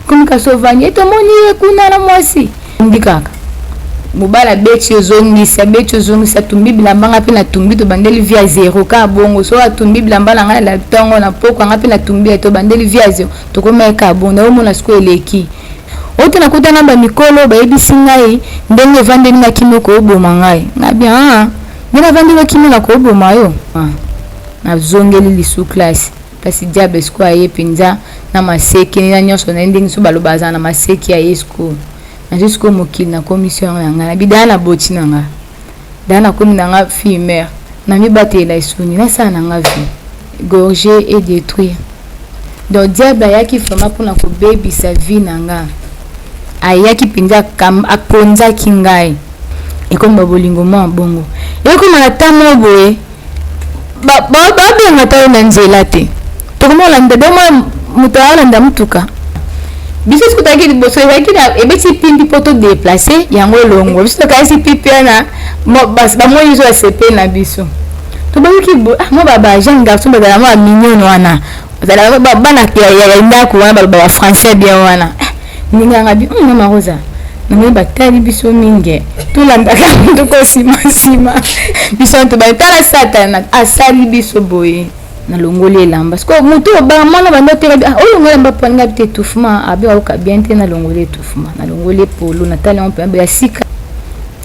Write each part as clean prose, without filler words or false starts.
comme kasovani et tomoni kuna na mwasi ndikaka mobala beti ozongisa tumbi bilamba nga pe na tumbi to bandeli via zero ka bongo so atumbi bilamba nga la tongo na poko nga pe na tumbi to bandeli via zero to komeka bongo na omona sko eleki ote na kuta na ba mikolo ba ebisi ngai ndenge vandeli nga kimoko oboma ngai na bien ndenge vandeli kimoko na ko oboma yo na zongeli lisu classe kasi diable sko aye pinza na maseki na nyonso na ndenge so balobaza na maseki ya esko na jusqu'au mokili na commission na nga na bidana boti na nga dana komi na nga fille mère na mi batela isuni na sana nga vie gorger et détruire donc diable ayaki vraiment pour na ko baby sa vie na nga ayaki pinza kam akonza kingai e comme bolingo mo bongo e comme na tamo boye ba benga tayo na nzela te to komo la ndemo mutala ndamutuka biso sikutaki liboso ezalaki na ebeti pindi poto déplacer yango longo biso tokasi pipiana bamoni zo asepe na biso tobayoki mo baba jeune garçon bazala mo mignon wana bazala bana ya ndako wana baloba français bien wana ninganga bi mama rosa nanga batali biso mingi tolandaka tokosima biso tobatala satana asali biso boye na longole lamba parce que muto ba mwana bando te olongole lamba panga te tufuma abi oka bien te na longole tufuma na longole polo na tali on peut ya sika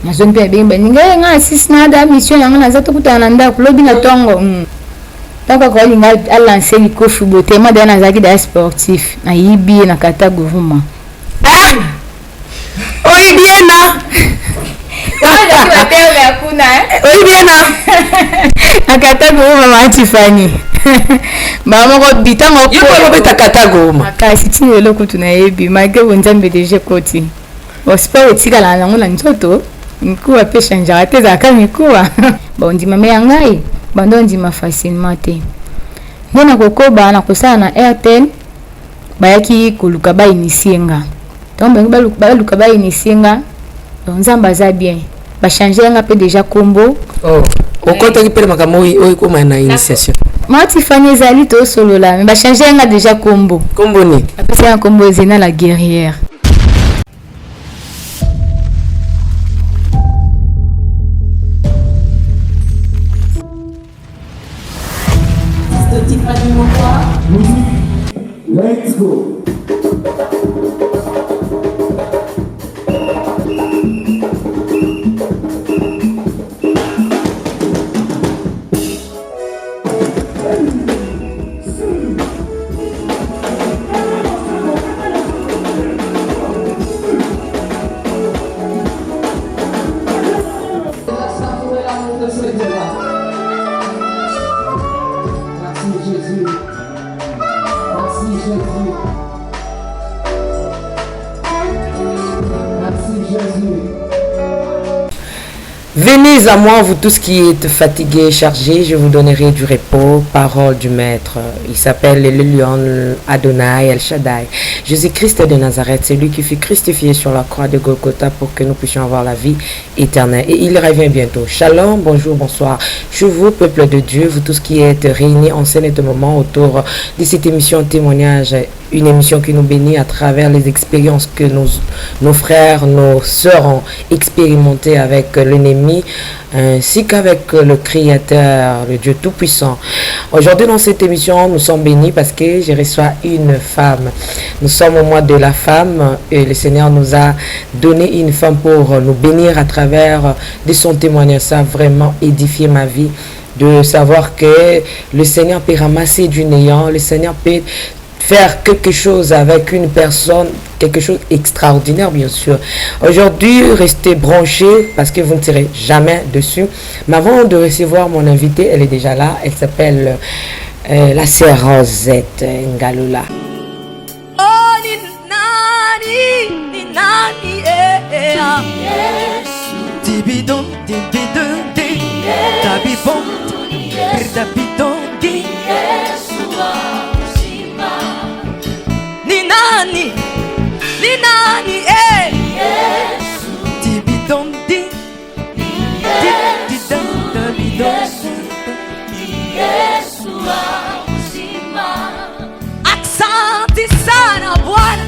na zone pe bien ninga nga sisna da mission yanga na zato kutana nda kulobi na tongo taka ko linga a lancer ni kofu bote ma dana zaki da sportif na yibi na kata gouvernement oi bien na oi bien na akata gouvernement Tiffany mama ko bitango ko beta katago makasi ti lelo kutu na yebi malgré bonzambe déjà koti o sport etika la nango na nzoto nkuwa pe changer te za ka mikuwa bondi mama yangai bando ndima facilement te ndona kokoba na kosala na Airtel bayaki koluka ba initienga donc ba luka ba initienga nzamba za bien ba changer nga pe déjà combo okota ki pele makamoi oyi koma na initiation moi Tiffany ezali to solo là mais ba changer nga déjà combo ni après un combo Zena la guerrière. Let's go. Venez à moi, vous tous qui êtes fatigués, chargés, je vous donnerai du repos, parole du Maître. Il s'appelle le lion Adonai El Shaddai. Jésus-Christ de Nazareth, c'est lui qui fut crucifié sur la croix de Golgotha pour que nous puissions avoir la vie éternelle. Et il revient bientôt. Shalom, bonjour, bonsoir. Je vous, peuple de Dieu, vous tous qui êtes réunis en ce moment autour de cette émission témoignage, une émission qui nous bénit à travers les expériences que nos frères, nos sœurs ont expérimentées avec l'ennemi, ainsi qu'avec le Créateur, le Dieu Tout-Puissant. Aujourd'hui, dans cette émission, nous sommes bénis parce que je reçois une femme. Nous sommes au mois de la femme et le Seigneur nous a donné une femme pour nous bénir à travers de son témoignage. Ça a vraiment édifié ma vie de savoir que le Seigneur peut ramasser du néant, le Seigneur peut faire quelque chose avec une personne, quelque chose d'extraordinaire bien sûr. Aujourd'hui, restez branchés parce que vous ne serez jamais dessus. Mais avant de recevoir mon invité, elle est déjà là. Elle s'appelle la sœur Rosette Ngalula. Ninani Yesu Tibidondi Yesu wa uzima. Asante sana Bwana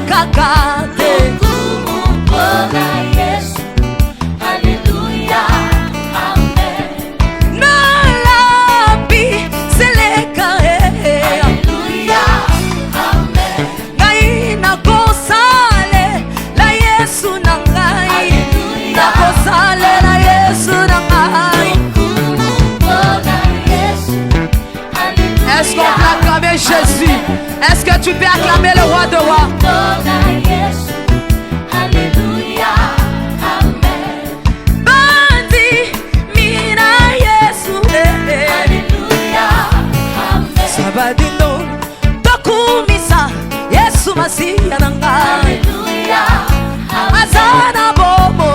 kakate Mukona Yesu Hallelujah Amen Nalabi seleka Hallelujah Amen Naina kosale la Yesu nangai Na kosale la Yesu nangai Mukona Yesu Hallelujah Est-ce qu'on peut acclamer Jésus? Est-ce que tu peux acclamer le roi de rois? Alléluia, Amen. Bandi, mina Yesu, Alléluia, Amen. Sabadino, tokumisa, Yesu Masiya nanga. Alléluia, Amen. Azana bomo,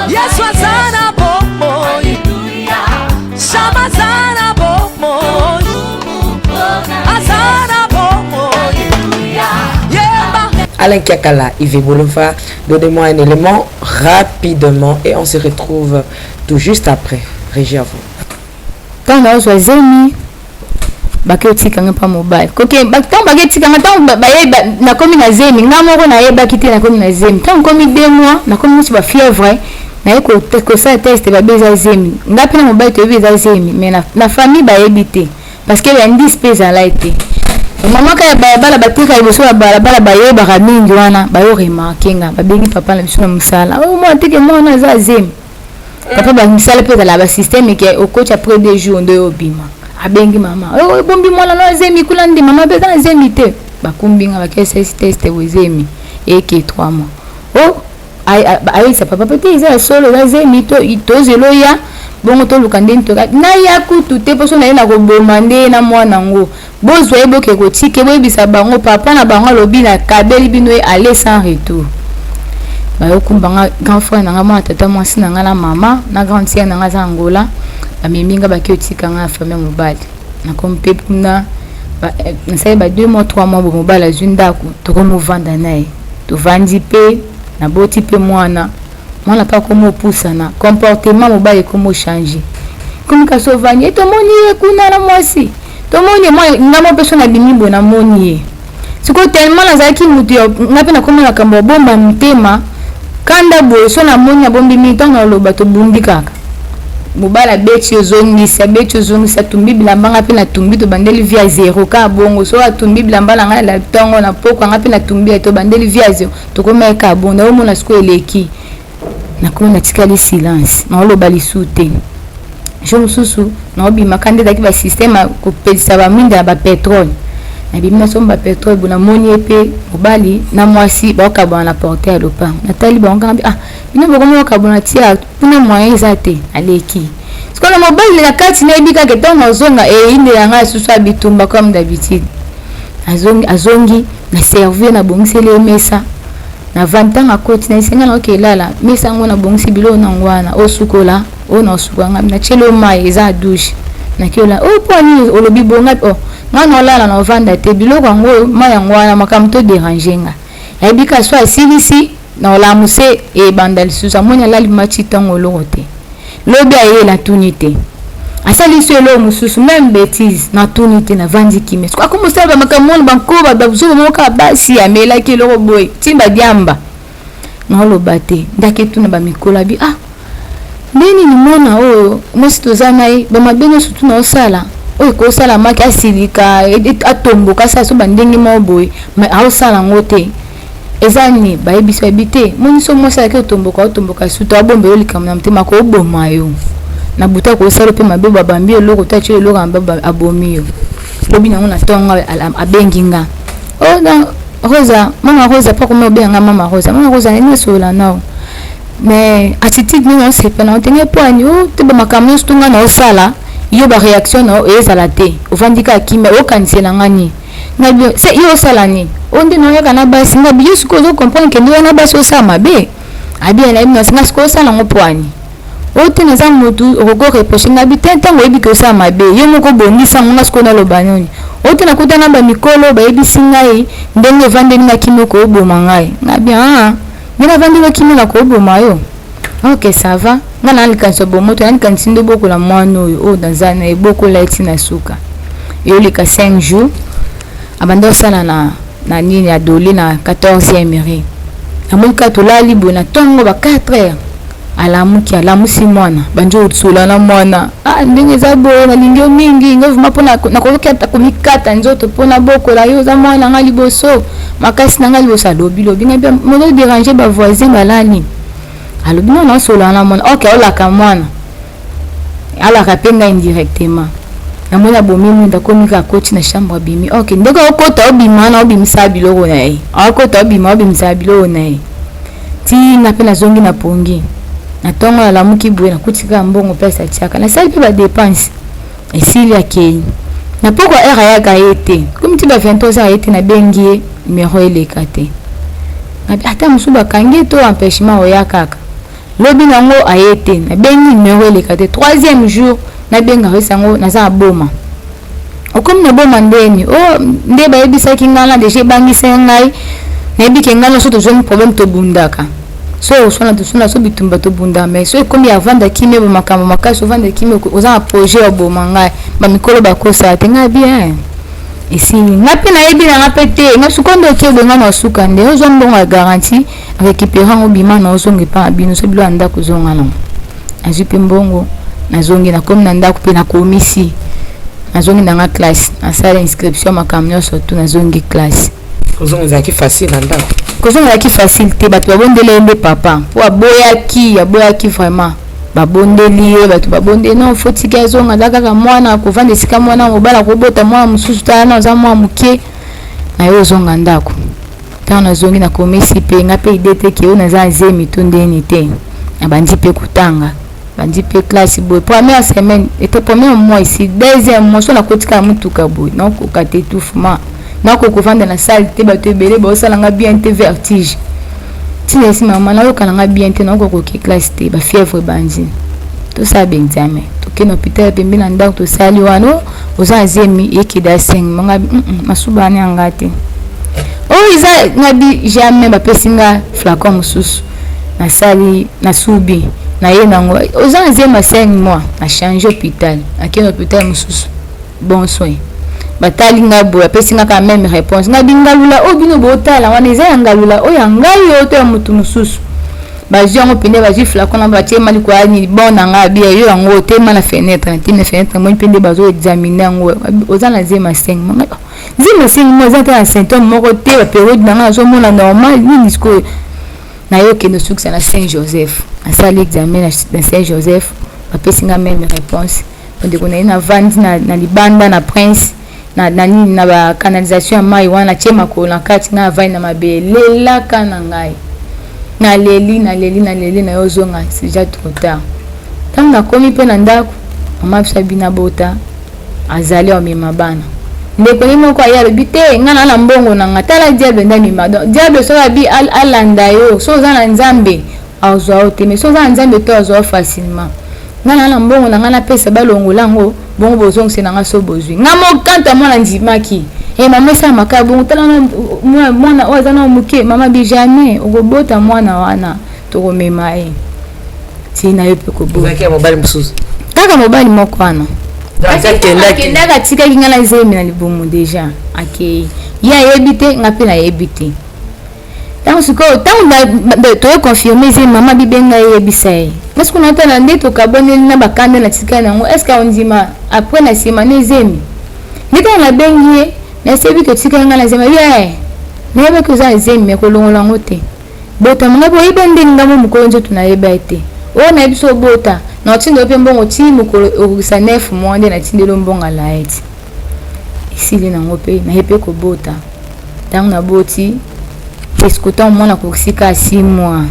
Yesu azana bomo, Alléluia, Shama azana bomo. Alain Kiakala, Yves Boulova, donnez-moi un élément rapidement et on se retrouve tout juste après. Régie à vous. Quand on a zemi, baketi kanga pa mobile. Koke baktan baketi kanga tan na komi na zemi, nga moko na yeba kiti na komi na zemi. Tan komi 2 mois, na komi ci ba fièvre, na yeko ko sa test ba beza zemi. Nga pina mobile to beza zemi, mais na famille ba yebité parce que l'indice pèse à l'aité. Maman ka bala batika iboso bala bayeba ka mingi wana bayo remarquer nga babengi papa na biso na musala. Oh moi teke moi na za zemi. Papa ba musala pe la ba système qui au coach après 2 jours de obima. Abengi mama. Oh bombi moi na zemi kulandi mama be za zemi te. Ba kumbinga ba kese test we zemi et que 3 mois. Oh ai sa papa peut dire solo za zemi to zelo ya bongo to lukande to na ya kutu te poso na ina ko bomande na mwana ngo. Bozo eboke ko tike boyebisa bango papa na bango lobi na kabeli bino aller sans retour. Ba yokumbanga grand frère na ngama tata mwasi na ngala mama na grande sœur na ngaza Angola ba miminga ba kiotika nga famille mobile na kompepe na na sai ba 2 mois 3 mois bo mobile azunda ko to ko movanda nae to vandi pe na boti pe mwana pa ko mo pusana comportement mobile ko mo changer comme ka sovani to moni kuna na mwasi to moni moi ngamo personne abimbo na moni siko tellement la zaki mutu ngapi na komona kambo bomba mtema kanda boso na moni abombi mitonga loba to bundi kaka mobala beti ozongisa tumbi bilamba ngapi na tumbi to bandeli via 0 ka bongo so atumbi bilamba la ngala la tongo na poko ngapi na tumbi to bandeli via 0 to koma ka bongo na mona siko eleki na komona tikali silence na loba lisute je mususu na obi makande daki ba système ko pelisa ba minda ba pétrole na bimina somba pétrole bona moni epe mobali na mwasi ba ka bona porter le pain na tali ba ngambi bino bokomo ka bona tia kuna moyen zate aleki sikola mobali na kati na ebika ke tonga zonga inde yanga susu abitumba comme d'habitude azongi na servir na bongisele mesa na 20 ans akoti na isenga na okelala mesa ngona bongisi bilo na ngwana osukola ona osukanga na chelo mai eza douche na kiola poni olobi bonga ngana olala na vanda te bilo kango mai ngwana makamto dérangenga ebika so asirisi na olamuse e bandali susa mona lali machi tango lote lobi aye la tunité asali selo mususu même bêtise na tunité na vandi kimes kwa kumusaba makamona bankoba babuzo moka basi amela ki loko boy timba diamba na lobate ndake tuna ba mikola bi nini ni mona oyo mosi tozana ye ba mabeno sutu na osala oyo ko sala maki asilika atomboka sa so bandenge mo boy ma osala ngote ezani ba ebiso ebite moni so mosa ke otomboka sutu abombe yo likamna mtema ko oboma yo na buta ko sala pe mabeba bambi eloko tache eloko amba abomi yo lobi na ngona tonga abenginga na mama Rosa pas comment bien mama Rosa ni sola nao mais attitude ni on sait pas na tenir poani te ba makamno stunga na osala yo ba réaction na ezala te ovandika kimbe okanisela ngani ngabio se yo sala ni onde no yaka na basi ngabio siko zo comprendre que ndio na basi osama be abia na ina singa siko sala ngopoani ote na za mutu rogo reproche ngabi tentango ebi ko osama be yo moko bongisa ngona siko na lobanyoni ote na kutana ba mikolo ba ebi singai ndenge vande nga kimoko ko oboma ngai ngabia mina vande nga kimoko ko oboma yo ok ça va ngana likanso bomoto nani kansindo boko la mwano yo danzana e boko la eti na suka yo lika 5 jours abando sala na na nini adoli na 14e rue amuka tolali bona tongo ba 4h alamusi mwana banjo utsula na mwana ndenge za boye na lingio mingi ngovu mapona na kokata komikata nzoto pona boko la yo za mwana ngali boso makasi na ngali bosa lobi ngabe mono déranger ba voisin balani alobi na solo na mwana OK ola ka mwana ala kapenga indirectement na mwana bomi ndakomika coach na chambre bimi OK ndeko okota obima na obimisa biloko na ye akota obima obimisa biloko na ye ti na pena zongi na pongi na tongo la lamuki bwe na kutika mbongo pesa chaka na sali pe ba dépense esili akei na poko era ya gaete comme ti ba 23 ans ete na bengie numéro elekate na ata musuba kangi to empêchement oya kaka lobi nango ayete na bengi numéro elekate 3e jour na benga resango na za boma okomi na boma ndeni nde ba ebisa kingala deje bangisa ngai na ebike ngala so to zone problème to bundaka so sona so bitumba to bunda mais so komi avanda kimé makambo makaso vanda kimé oza projet ya bomanga ba mikolo ba kosa tenga bien ici ngapi na yebi na ngapete ngasukondo kebo ngana suka nde ozo mbonga garantie récupérant obima na ozongi pa bino so bilo anda kuzonga na azipe mbongo nazongi na komi na ndako pe na komisi nazongi na nga classe na sala inscription makamyo surtout nazongi classe kozonga zaki facile na ndako kozonga ki facilité bato babondele ende papa po aboyaki vraiment babondeli ye bato babondeli non faut que azonga daka mwana kovanda sika mwana mobala kobota mwana mususu tana za mwana muke na yo zonga ndako tana zongi na komisi pe ngape idete ki ona za zemi tondeni te abandi pe kutanga bandi pe classe boy première semaine était premier mois ici deuxième mois so na kotika mutuka boy non ko kate touffement na kovanda na salle te bato ebele baosalanga bien te vertige tina esi mama nayokananga bien te nakokoki classe te bafièvre bandi tosala baexamen tokende hôpital pembe na ndako tosali wana oza azemi ekida 5 manga masubani yanga te oyo eza ngabi jamais bapesinga flacon mosusu nasali nasubi naye nango oza azema 5 mois na change hôpital akende hôpital mosusu bon soin batali nga boya pesinga ka même réponse nga bingalula obino botala wana eza ngalula o yangai yoto ya mutu mususu baziango pende bazi flacon ba tie mali kwa ni bona nga bia yo yango tema na fenêtre na tine fenêtre mo pende bazo examiner ngo ozana zema 5 mo zema 5 mo zata na symptôme moko te ba période na zo mona normal ni disco na yo ke no succès na Saint Joseph a sali examen na Saint Joseph ba pesinga même réponse onde kona ina vandi na libanda na Prince na ba canalisation ya mai wana chema ko na kati na vai na mabelela kana ngai na leli na yozonga c'est déjà trop tard tanga komi pe na ndako mama Sabina bota azali o mema bana ndeko ni moko ya bite ngana na mbongo na ngatala diable ndani mado diable so abi alanda yo so za na nzambe azwa oteme so za nzambe to azwa facilement ngana na mbongo na ngana pesa balongo lango bongo bozong senanga so bozwi ngamo kanta mwana ndimaki mama sa makabo tala mwana ozana muke mama bi jamais ogobota mwana wana to mema tina yepe ko bo zaki mobali mususu kaka mobali moko wana akendaka tika kingala zemi na libumu déjà ake ya yebite ngape na yebite tant siko tant to confirmer zemi mama bibenga yebisa ye parce qu'on entend la ndeto kabone na bakande na tika nango est-ce qu'on dit après na sima ne zemi nita na bengie na sebi que tika ngala zemi ye nebe ko za zemi me ko longola ngote bota manga bo ibende ngamo mukonjo tunayeba ete o na biso bota na tindo pe mbongo ti mukolo okisa 9 mois nde na tindelo mbonga la eti isili nango pe na yepe ko bota tant na boti eskuta mwana ko sika 6 mois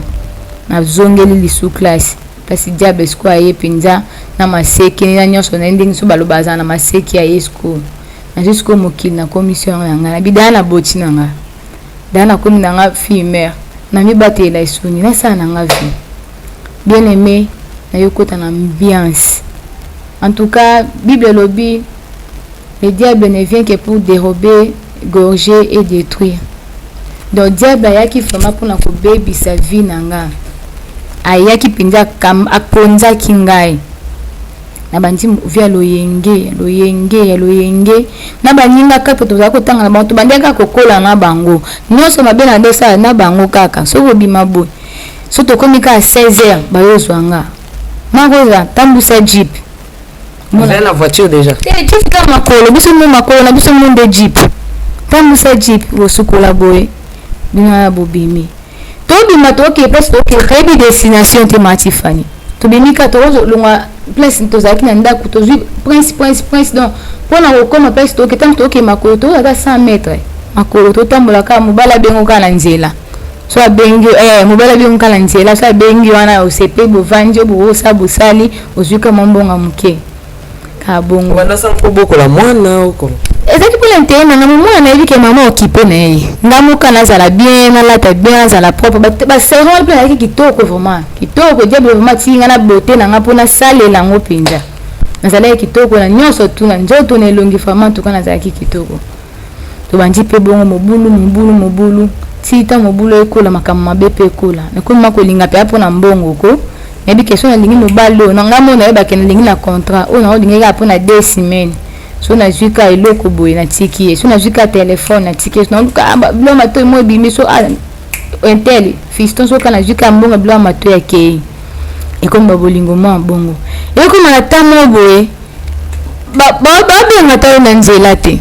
na zongeli lisu classe parce diable sko aye pinza na maseki na nyonso na ndingi so balobaza na maseki ya esco na jusqu'au mokili na commission na ngana bidana boti na nga dana komi na nga fille na mi batela isuni na sana nga vie bien aimé na yokota na ambiance en tout cas Bible lobby le diable ne vient que pour dérober gorger et détruire donc diable ayaki vraiment pour na ko baby sa vie nanga ayaki pinza kam akonza kingai na bandi via loyenge na baninga kaka toza kotanga na bantu bandeka kokola na bango nyonso mabe na desa na bango kaka soko bima boy so tokomi ka 16h bayozwanga makoza tambusa jeep vous avez la voiture déjà jeep ka makolo biso mo makolo na biso mo de jeep tambusa jeep bosukola boy bina bobimi to bima to ke place to ke rebi destination te matifani to bimi ka to longa place to zaki na ndako to zui prince donc pona ko koma place to ke tam to ke makolo to ata 100 mètres makolo to tambola ka mobala bengo kana nzela so abengi mobala bengo kana nzela so abengi wana osepe bovanje bosa bosali ozuka mombonga muke ka bongo wana sa mboko la mwana uko ezaki pole ntena na mwana na yiki mama okipe na ye ndamuka na zala bien na lata bien zala propre ba seront plein yaki kitoko vraiment kitoko diable vraiment tinga na beauté na nga pona sale la ngo pinja na zala kitoko na nyonso tuna njoto na elongi vraiment tukana zala kitoko to bandi pe bongo mobulu tita mobulu ekola makama mabepe ekola na ko mako linga pe apo na mbongo ko nebi question na lingi mobalo na ngamo na yeba ken lingi na contrat o na lingi apo na 2 semaines so na zuka eloko boy na tiki so na zuka téléphone na tiki so na blo mato mo bimi so intel fiston so kana zuka mbongo blo mato yake ekomba bolingo mo bongo ekoma na tamo boy ba benga tayo na nzela te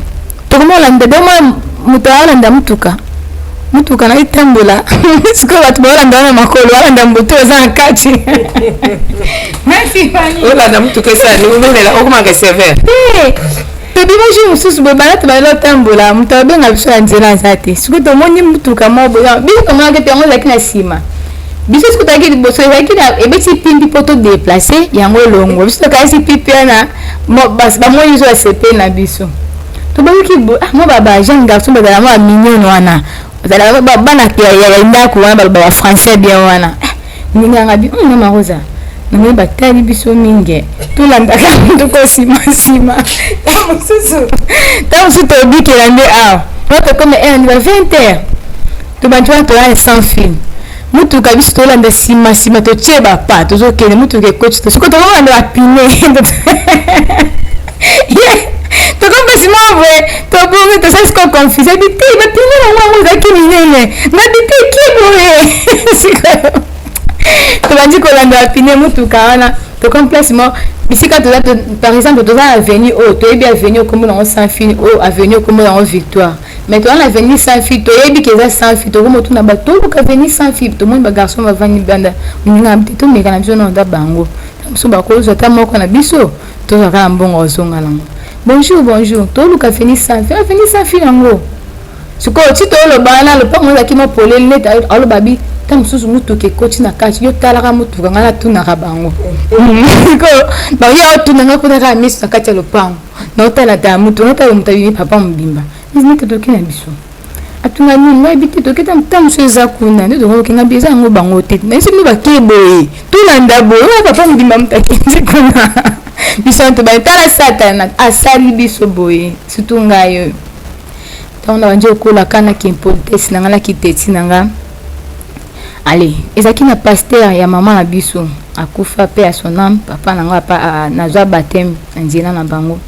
to komo la ndebe mo mutala nda mutuka na itambola siko watu bora ndana makolo wala ndambuto za kati merci fani ola na mutuka sa ni umela okuma ke sévère to bimaji mususu be balata balo tambola mutabenga biso nzela zate siko to moni mutuka mobo biso kama ke tengo lakini sima biso siko taki boso yakina ebeti pindi poto déplacer yango longo biso kasi pipiana mo bas ba moni zo CP na biso to baiki mo baba jeune garçon bazala mo mignon wana bazala bana ya ndako wana ba français bien wana ninga ngabi mama rosa nami batali biso mingi tulandaka ndoko sima tamusu to bikela nde awa wata comme un 20h to bantu to ya sans film mutuka biso tolanda sima to cheba pa tozokende mutuka coach to siko to wana apine to comme si moi to bongo to ça ko confuse bité ba pine na mwa zaki minene na bité kiboe siko to bandi ko landa apine mutuka wana to complètement bisika to par exemple to za avenue o to ebi avenue comme na sans fil o avenue comme na victoire mais to na avenue sans fil to ebi ke za sans fil to comme to na ba to ko avenue sans fil to mon ba garçon va vani banda ninga mtito me kana biso na bango so ba ko zo ta moko na biso to za ka mbongo zonga lango bonjour to luka avenue sans fil yango siko ti to lo bana lo pa mo za ki mo polele net alo babi tamususu mutuke koti na kati yo talaka mutuka ngala tunaka bango ko ba yo tunanga kuna ka miso na kati ya lopango na otala ta mutu na otala mutabi papa mbimba nizini toki na biso atunga nini ngai biti toki tamusu eza kuna ndo ngo kinga biza ngo bango te na isi mi bakeboye tulanda boye papa mbimba mutakinzi kuna biso to ba tala satana asali biso boye sutunga yo tona wanje okola kana kimpolitesse na ngala kiteti nanga. Allez, ezaki na pasteur ya mama na biso akufa pe à son âme papa nanga pa na zwa baptême nzela na bango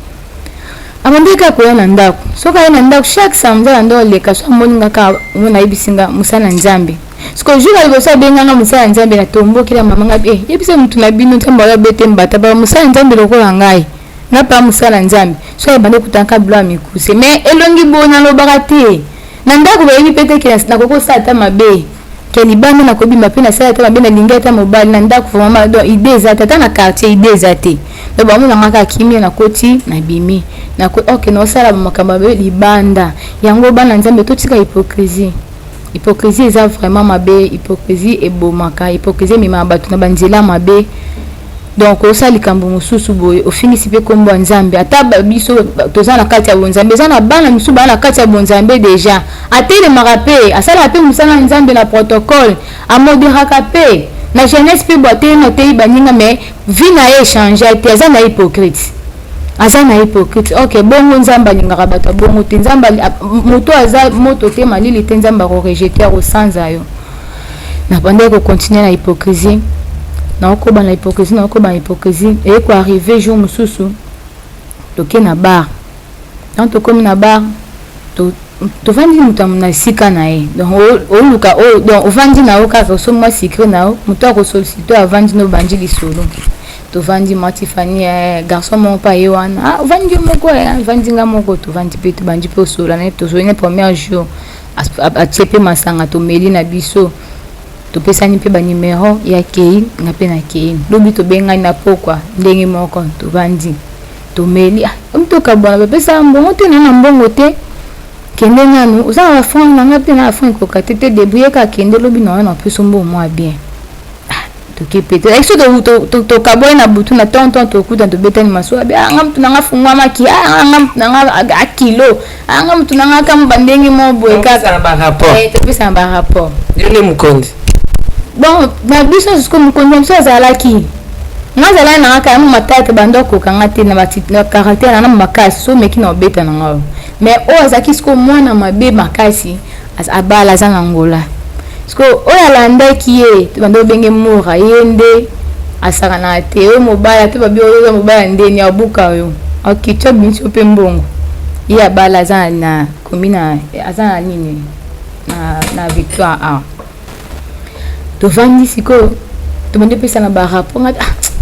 amandika ko na ndako soka na ndako chaque samedi na ndo leka so moninga ka mona ibisinga musana nzambe siko jura liboso benganga musana nzambe na tombo kila mama ngabe yebisa mtu na bino tamba ya bete mbata ba musana nzambe lokola ngai na pa musana nzambe so bande kutanka blo mikuse mais elongi bona lo barate na ndako ba yebi pete kila na koko sata mabe keni bana na kobimba pe na sala ta mabe na lingeta mobali na ndako vraiment donc idée za tata na quartier idée za te donc ba mona ngaka kimia na koti na bimi na ko okay no sala makamba be libanda yango bana nzambe to tika hypocrisie eza vraiment mabe hypocrisie ebomaka hypocrisie mima batu na banzela mabe donc osali kambo mususu boye ofinisi pe kombo nzambe ata biso toza na kati ya bonzambe za na bana musu bana kati ya bonzambe déjà atele marape asala pe musana nzambe na protocole amoderaka pe na jeunesse pe boite no te baninga mais vie na e changer te azana hypocrite OK bongo nzamba lingaka bato bongo te nzamba moto aza moto te malili te nzamba ko rejeter au sans ayo na pendant ko continuer na hypocrisie na okoba na hypocrisie et quoi arriver jour mususu toke na bar donc tokomi na bar tovandi mutu na sika na ye donc oluka donc ovandi na yo kaka osomwa sikre na yo mutu akosolicite avandi no bandi lisolo tovandi matifani garçon moko pa ye wana ovandi moko avandi nga moko tovandi mpe tobandi mpe osola na ye tozoli na premier jour atie mpe masanga tomeli na biso topesani mpe banimero ya kei nga mpe na kei lobi tobengani na pokwa ndenge moko tovandi tomeli mtoka bwana bapesa mbongo te na mbongo te kende nanu oza na fond na nga mpe na fond ekoka te te débrouiller ka kende lobi na wana mpe sombo mwa bien tokipete ekso tokaboye na butu na tonton tokuta tobetani masuwa be anga mtu nanga fungwa maki anga mtu nanga akilo anga mtu nanga kama bandenge mo boye kaka topesa na ba rapport yule mkondi bon na biso jusqu'au mkondi mso azalaki ngazala na aka mu matata bandoko kanga te na batiti na caractère na makasi so meki na obeta na ngao mais o azaki siko mwana mabe makasi abala zanga ngola siko o alandaki ye bando benge mura yende asaka na te o mobaya te babi o mobaya ndeni abuka yo akicho binso pe mbongo ye abala zanga na komina azanga nini na victoire a to vandi siko to bande pesa na ba rapport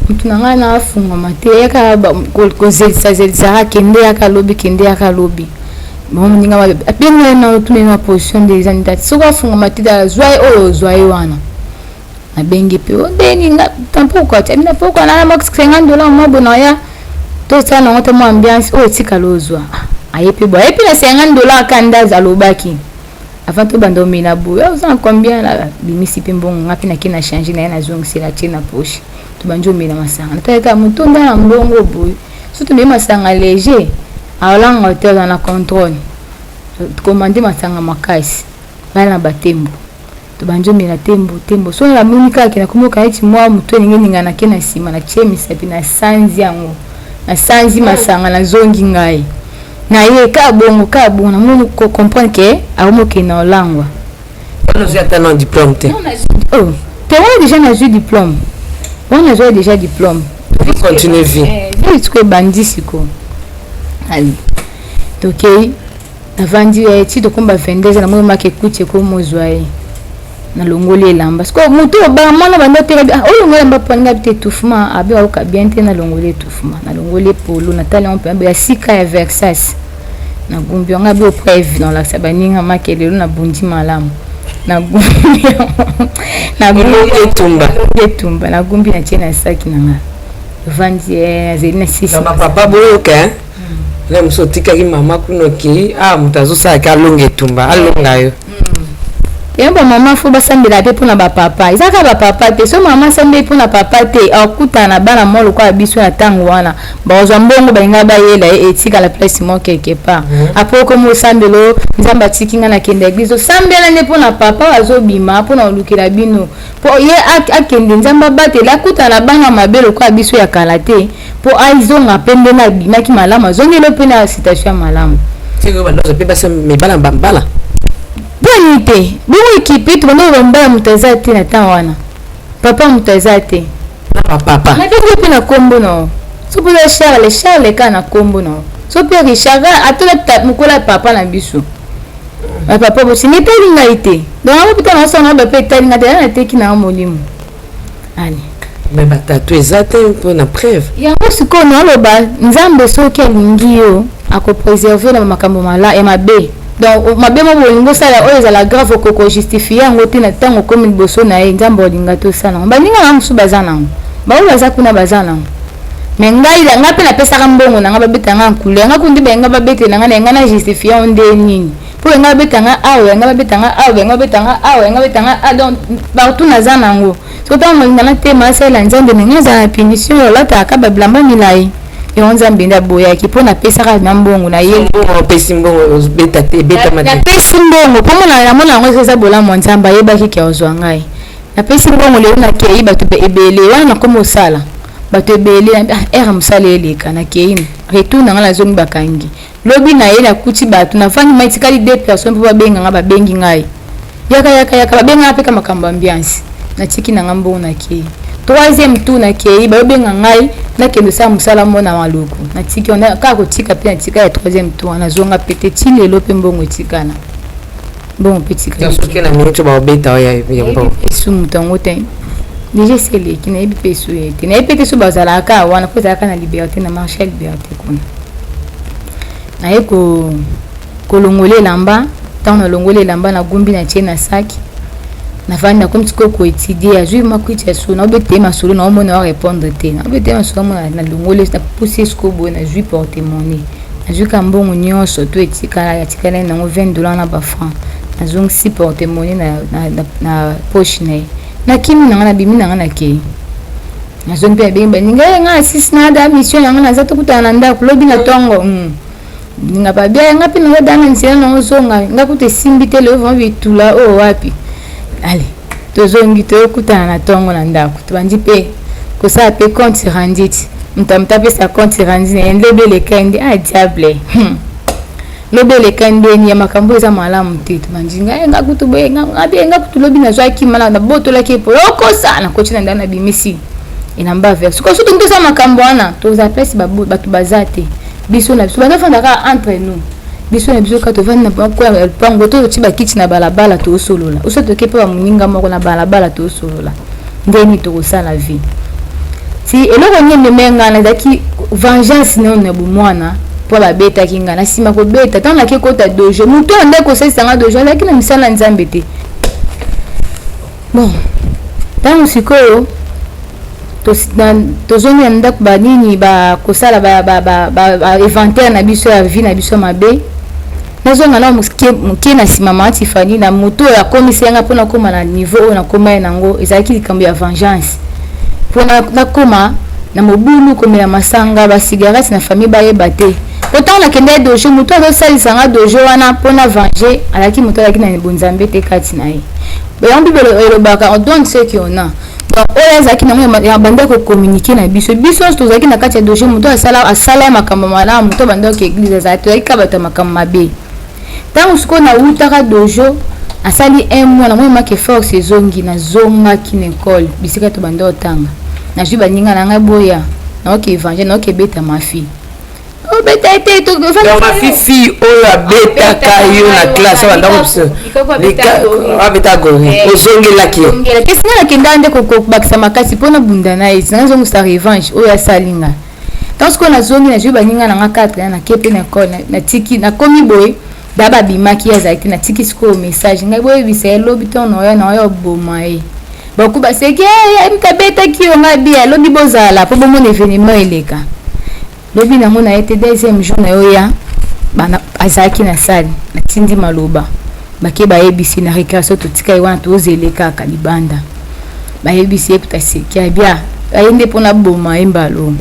mtu nanga na afunga mate yaka ko zelisa kende yaka lobi kende yaka lobi bon ninga wa apengwa na tunena position des anitati so kwa funga mate da zwai wana na bengi pe ndeni nga tampo kwa tena poko na max $50 mabo na ya to sana ngoto mo ambiance tika lozwa ayepe bo ayepe na $50 kanda za lobaki avant to bando mina bo yo za combien la bimisi pe mbongo ngapi na kina changer na yana zongi la tina poche to banjo mina masanga nataka mutonda na mbongo boy surtout me masanga léger awalanga hotel na contrôle commandé masanga makasi bana batembo to banjo mina tembo so la munika kina kumoka eti mwa muto ninga na kena sima na chemisa pina sanzi yango na sanzi masanga na zongi ngai na ye ka bongo na munu ko comprendre que aomo ke na olangwa on a déjà un diplôme te oh te on déjà na eu diplôme on a déjà diplôme continue vie tu ko bandi siko ali tokei avandi ti to komba 22 na mo make kuche ko mozwaye na longoli elamba siko muto ba mwana bando te o longoli mba panga te tufuma abi au ka bien te na longoli tufuma na longoli polo na tali on peut ya sika ya Versace na gumbi on a bio preuve dans la sabaninga makele na bundi malamu na gumbi tumba na gumbi na chena saki na nga vandi zelina sisi na papa boyoka le msotika ki mama kunoki mutazo sa ka longe tumba alonga yo yamba mama fo basambela pe pona ba papa izaka ba papa te so mama sambe pona papa te akuta na bana molo kwa biso na tango wana bazwa mbongo balinga bayela etika la place mo quelque part après comme sambelo nzamba tikinga na kende église sambela ne pona papa azobima pona olukira bino po ye akende nzamba bate la kuta na bana mabelo kwa biso ya kalate po aizonga pembe na bima ki malama zongelo pena citation malama siko bando pe basa me bala bonite bongo ekipe to bando mbala mutazate na tan wana papa mutazate na papa na bingo pe na kombo no so po Charles kana kombo no so pe Richard atola mukola papa na biso papa bo sinete linga ite donc abo pita na sona ba pe talinga de na teki na molimo ali mais batatu ezate pour na preuve yango siko no loba nzambe so ke lingi yo ako préserver na makambo mala e mabe donc mabe mo bolingo sala oyo ezala grave okoko justifier ngo te na tango comme liboso na ye nzambe olinga to sala baninga na musu bazana bawo baza kuna bazana mais ngai la ngape na pesa mbongo na nga babeta nga nkule nga kundi benga babete na nga na justifier onde nini po nga babeta nga awe nga babeta nga awe nga babeta nga awe nga babeta nga donc partout na zana ngo so tango na tema sala nzambe nga za punition yo lata akaba blamba milai yonza mbinda boya kipona pesa ka na mbongo na ye mbongo pesi mbongo beta te beta mate na pesi mbongo pomo na mona ngo seza bola mwanzamba yeba kike ozwa ngai na pesi mbongo le na kei bato ebele wana komo sala bato ebele era musale eleka na kei retour na ngala zongi bakangi lobi na ye na kuti bato na fangi maitikali 2 personnes po babenga nga babengi ngai yaka babenga pe kama kamba ambiance na tiki na ngambo na kei troisième tour na kei ba benga ngai na kendo sa musala mona maluku na tiki on ka ko tika pe na tika ya troisième tour na zonga peut-être lelo pe mbongo tikana bon petit ka parce que na minute ba beta ya yambo esu mutango te déjà c'est les qui na ebi pe su ete na ebi pe su bazala ka wana ko za ka na liberté na marché liberté kuna na eko kolongole lamba tant na longole lamba na gumbi na tie na saki na vanda comme tu ko étudier azui makuti asu na obete masolo na omona wa répondre te na obete masolo na longole na pousser scobo na jui porte-monnaie na jui kambongo nyonso to etikala ya tikala na $20 na ba francs na zong si porte-monnaie na poche na kimi na bimi na na ke na zong pe benga ninga nga assist na da mission na na zato kutana nda kulobi na tongo ninga ba bia nga pe na danga nsena na zonga nga kute simbite le vent vitula o wapi allez tozongi tokutana na tongo na ndako tubandi pe kosa pe compte rendit mtamta pe sa compte rendit na ndebele kende a diable lobele kende ni makambo eza malamu te tubandi nga kutuboye nga kutulobi na zwaki mala na botola ke po okosa na kochina ndana bimisi inamba verse ko soto ndoza makambo wana toza place batu bazate biso na biso bana fanda ka entre nous biso na biso ka to vanda na kwa pango to tiba kiti na balabala to solola uso to kepa muninga moko na balabala to solola ndeni to kosala vie si eloko nyembe menga na daki vengeance na na bumwana po ba beta kinga na sima ko beta tant na ke kota dojo muto ande ko sesa nga dojo lakini misala nzambe te bon tant usikoyo tozoni ya ndako banini bakosala ba inventaire na biso ya vie na biso mabe nazonga na moke na nsima mati fani na moto ya komisi yanga mpona koma na niveau oyo nakoma ye nango ezalaki likambo ya vengeance mpona nakoma na mobulu komela masanga basigarete na famille bayeba te po ntango nakende dojo moto azosalisanga dojo wana mpona venger alaki moto alaki na bonzambe te kati na ye bayambi elobaka on donne ce qu'on a oyo ezalaki nango ya bandeko communiquer na biso tozalaki na kati ya dojo moto asala ya makambo malamu to bandeko eglise ezalaki tozalaki ka bato ya makambo mabe ntango sikoyo nautaka dojo asali un mois namoyemaki force ezongi nazongaki na ekole bisika to bandeko otanga nazwi baninga na ngai boya naoke évangile naoke ebeta mafi obeta ete mafifi oyo abetaka yo na classe bandako biso abeta gori ozongelaki yo kesinga nakenda nde kokobakisa makasi mpona bunda na ye nazongisa revanche oyo asalinga ntango sikoyo nazongi nazwi baninga na nga 4 na kepe na ekole natiki nakomi boye da babimaki azalaki te natiki sikoyo message ngai boyebisa ye lobi ntongo na oyo oboma ye bakuba seki mtabetaki yo ngai bia lobi bozala mpo bomona événement eleka lobi nango na ye te deuxième jour na yo ya azalaki na sali natindi maloba bake bayebisi na récréation totika ye wana tozele kaka libanda bayebisi ye puta seki abia aye nde mpona boma ye mbalo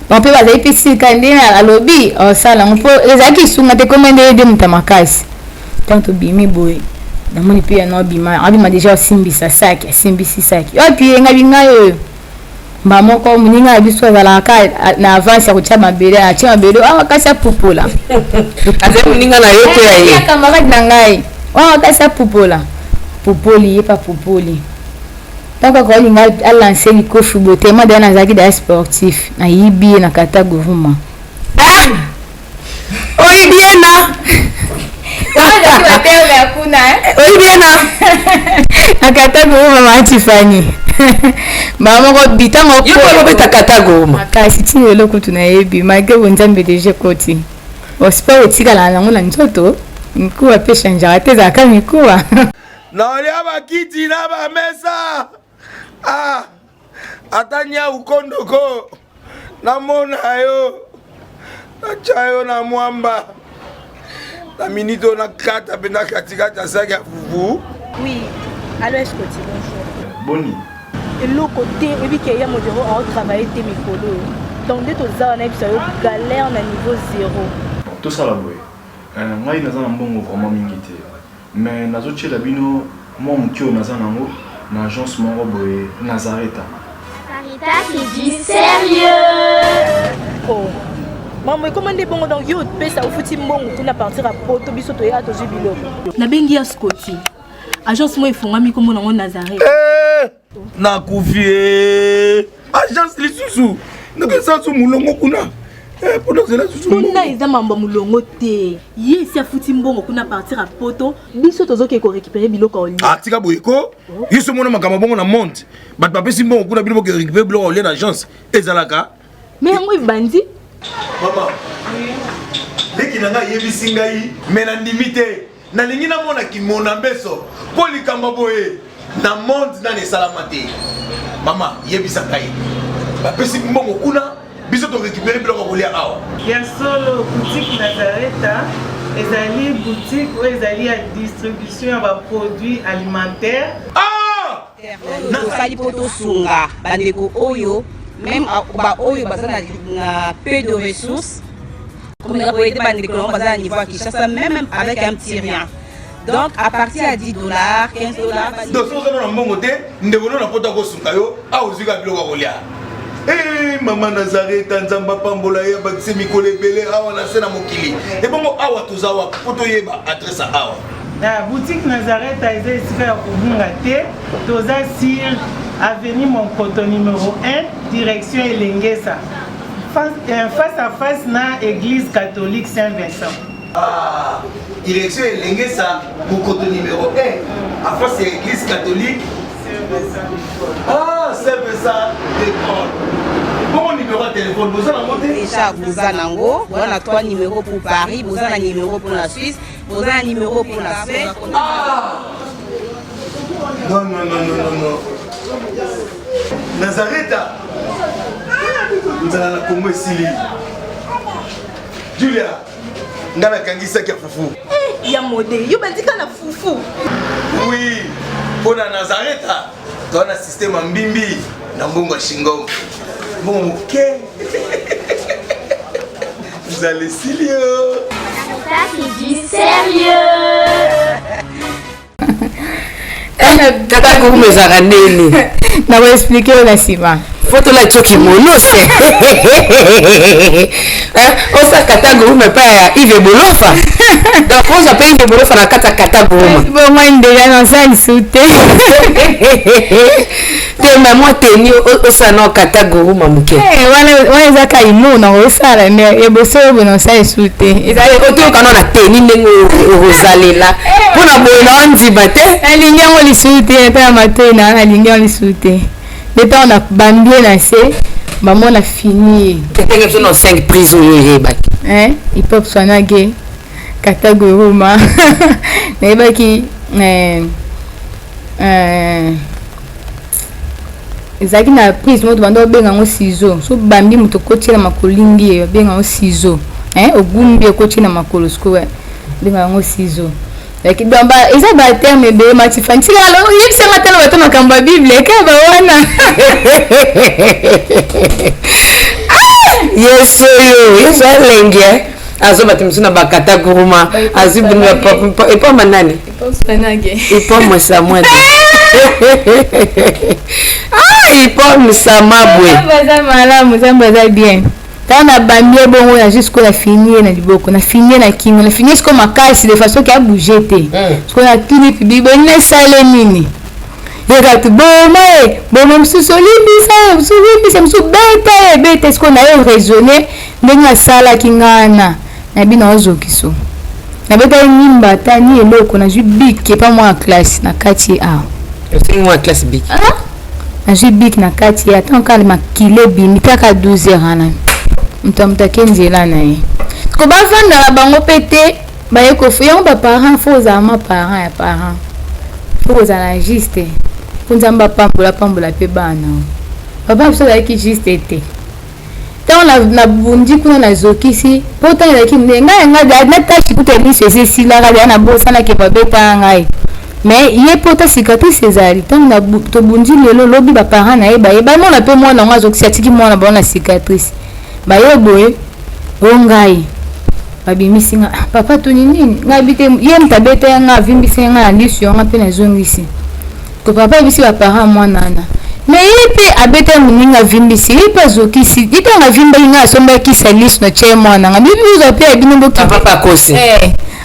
mpe bazali mpe sika nde alobi osala ngo mpo ezalaki sunga te koma nde ye de muta makasi ntango tobimi boye namoni mpe yana abima deja osimbisa saki asimbisi saki oyo mpe yenga bingai oyo mba moko moninga ya biso azalaka na avance ya kotia mabele atia mabele awakasi apupola aza moninga na yo te ya ye camarade na ngai awakasi apupola pupoli ye pa pupoli ntango akolinga alanse likofi botema daya nazalaki daya sportif nayibi ye na kata gouvernement oyibi ye na oyibiena akata goma matifani mama ko bitango ko beta kata goma makasi ti lelo kutu na yebi malgré bonzambe deje koti osport etikala nango na nzoto mikuwa pe change te za ka mikuwa na olia bakiti na bamesa atanya ukondoko namona yo achayo na mwamba la minute on a 4 pena katikata saki ya fufu. Oui, alors est-ce que tu bonjour? Boni. Et le côté, et puis qu'il y a mon bureau à travailler tes micros. Donc, dès que tu as une galère à niveau 0. Tout ça là, oui. Moi, je suis vraiment mingité. Mais je suis là, moi, je suis dans l'agence Nazareth. Sarita qui dit sérieux. Oh. Maman, comment est bon donc yo pesa au fouti mbongo kuna partir à poto biso to ya to jubilo. Na bengi ya Scotty. Agence moi ifungami comme na Nazareth. Na kufie. Agence lisusu. Ndeke sansu mulongo kuna. Pour nous là tout monde. Na eza mamba mulongo te. Ye si afuti mbongo kuna partir à poto. Biso tozoke ko récupérer biloko oli. Ah tika boyeko. Yiso mona makama bongo na monte. Bat papé si mbongo kuna biloko récupérer biloko oli na agence. Ezalaka. Mais yango bandi. Maman. Leki nanga yebisi ngai mena ndimite. Na lingi na mona ki mona mbeso. Poli kamba boye. Na monde na ne salamate. Mama yebisa ngai. Papé si mbongo kuna biso to récupérer biloko kolia awa. Ya solo boutique Nazareta, ezali boutique ou ezali à distribution ya produits alimentaires. Ah! Nasali poto sunga bandeko oyo même ba oyo bazana na peu de ressources. Comme la boîte bandeko on bazana niveau à Kinshasa même avec un petit rien. Donc à partir à $10, $15. Donc so na mbongo te ndeko na poto ko sunga yo a ozika biloko kolia. Eh maman Nazareta nzamba pambola ya bakise mikole belé awa na sena mokili. Et bongo awa tozawa poto yeba adresse awa. La boutique Nazareta est ici à Kubungate, toza sur avenue Monkoto numéro 1, direction Elengesa. Face à face na église catholique Saint-Vincent. Ah, direction Elengesa, Monkoto numéro 1, à face à l'église catholique Ah, c'est ça, l'école. Bon numéro de téléphone, vous avez monté déjà, vous avez on a 3 numéros pour Paris, vous avez un numéro pour la Suisse, vous avez un numéro pour la Suède. Ah non, non, non, non, non, non. Nazareta vous allez la Congo Sili. Julia, ngana kangisa kia fufu. Eh, ya modé, yo bandika na fufu. Oui, pour la Nazareta, tu as un système en bimbi, dans Bongo Shingo. Bon, ok. Vous allez sérieux. Ça c'est du sérieux. Kaka kurume zaka nini? Na va expliquer la sima. Foto la choki monose. Osa kata kurume pa ya Ive Bolofa. Donc on s'appelle Ive Bolofa na kata kurume. Bon moi déjà dans ça il sauté. Te maman teni osa no kata kurume muke. Wana zaka imo na osala mais e boso bono ça il sauté. Ezali oto kana na teni nengo ozalela. Pona bola nziba te. Alingi on li sauté ta matena alingi on li sauté. Le temps on a bambé na se maman on a fini. Peut-être que nous 5 prises au bac. Hein, il peut soigner gay. Kataguruma. Mais bah qui ezaki na prise moto bando benga ngo ciseau. So bambi moto koti na makolingi benga ngo ciseau. Hein, ogumbi koti na makolo sko benga ngo ciseau. Like ba eza ba terme be matifanti alors il se matelo bato na kamba bible ka ba wana. Yeso lengue azo batimsuna bakata kuruma azibunga papa et pas manane et pas moi ça moi ah il pas musamabwe baza malamu zambaza bien tana bambie bongo na jusqu'au la finir na liboko na finir na kingo na finir comme makasi de façon qu'il a bougé té parce qu'on a tout public bon ne sale nini regarde bon msusolibisa msubeta est-ce qu'on a raisonné ndenga sala kingana na bina ozokiso na beta nyimba tani eloko na jubik pas moi en classe na kati a c'est moi classe bik na jubik na kati a tant quand makile bini taka 12 heures ana mtamtake nzela na ye ko bavanda la bango pété ba yeko fuyo ba parents faut za ma parents ya parents faut za la juste kunzamba pambola pe bana papa biso la ki juste été tant na bundi kuna na zokisi pota la ki nga na tachi kuteli sese sila ga na bosa na ke babeta ngai mais ye pota cicatrice ezali tant na to bundi lelo lobi ba parents na ye ba mona pe mwana nga zokisi atiki mwana ba na cicatrice ba ye boye ongai babimisi nga papa to nini nga bite ye mtabeta nga vimbisi nga ndisio nga pe na zongisi ko papa bisi ba parents mwana na mais ipe abeta muninga vimbisi ipe zokisi ita nga vimba inga somba kisa liso na che mwana nga bibi uza pe abinimbo papa kosi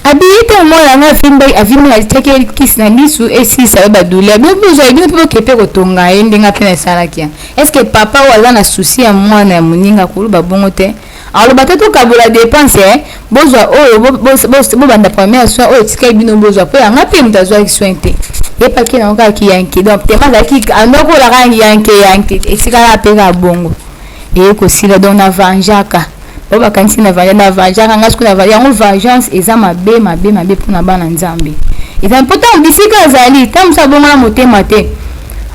Habite moi nga fimba avimba teke kisi na lisu esi sa ba douleur bien besoin bien pour que pe kotonga ende nga pe na sala kia. Est-ce que papa wala na souci ya mwana ya muninga kuluba bongo te? Alors batato kabola dépense bozwa oyo bo banda première soin oyo tika bino bozwa pe nga pe mtazwa soin te. Et pas que na ka ki yanki donc te ma ki andoko la rangi yanki etika la pe ka bongo. Et ko sila donc na vanjaka. Oba kanisi na vanjaka nga siku na vanjaka vengeance eza mabe pona bana nzambe. C'est important bisika azali tamusa bongo na motema te.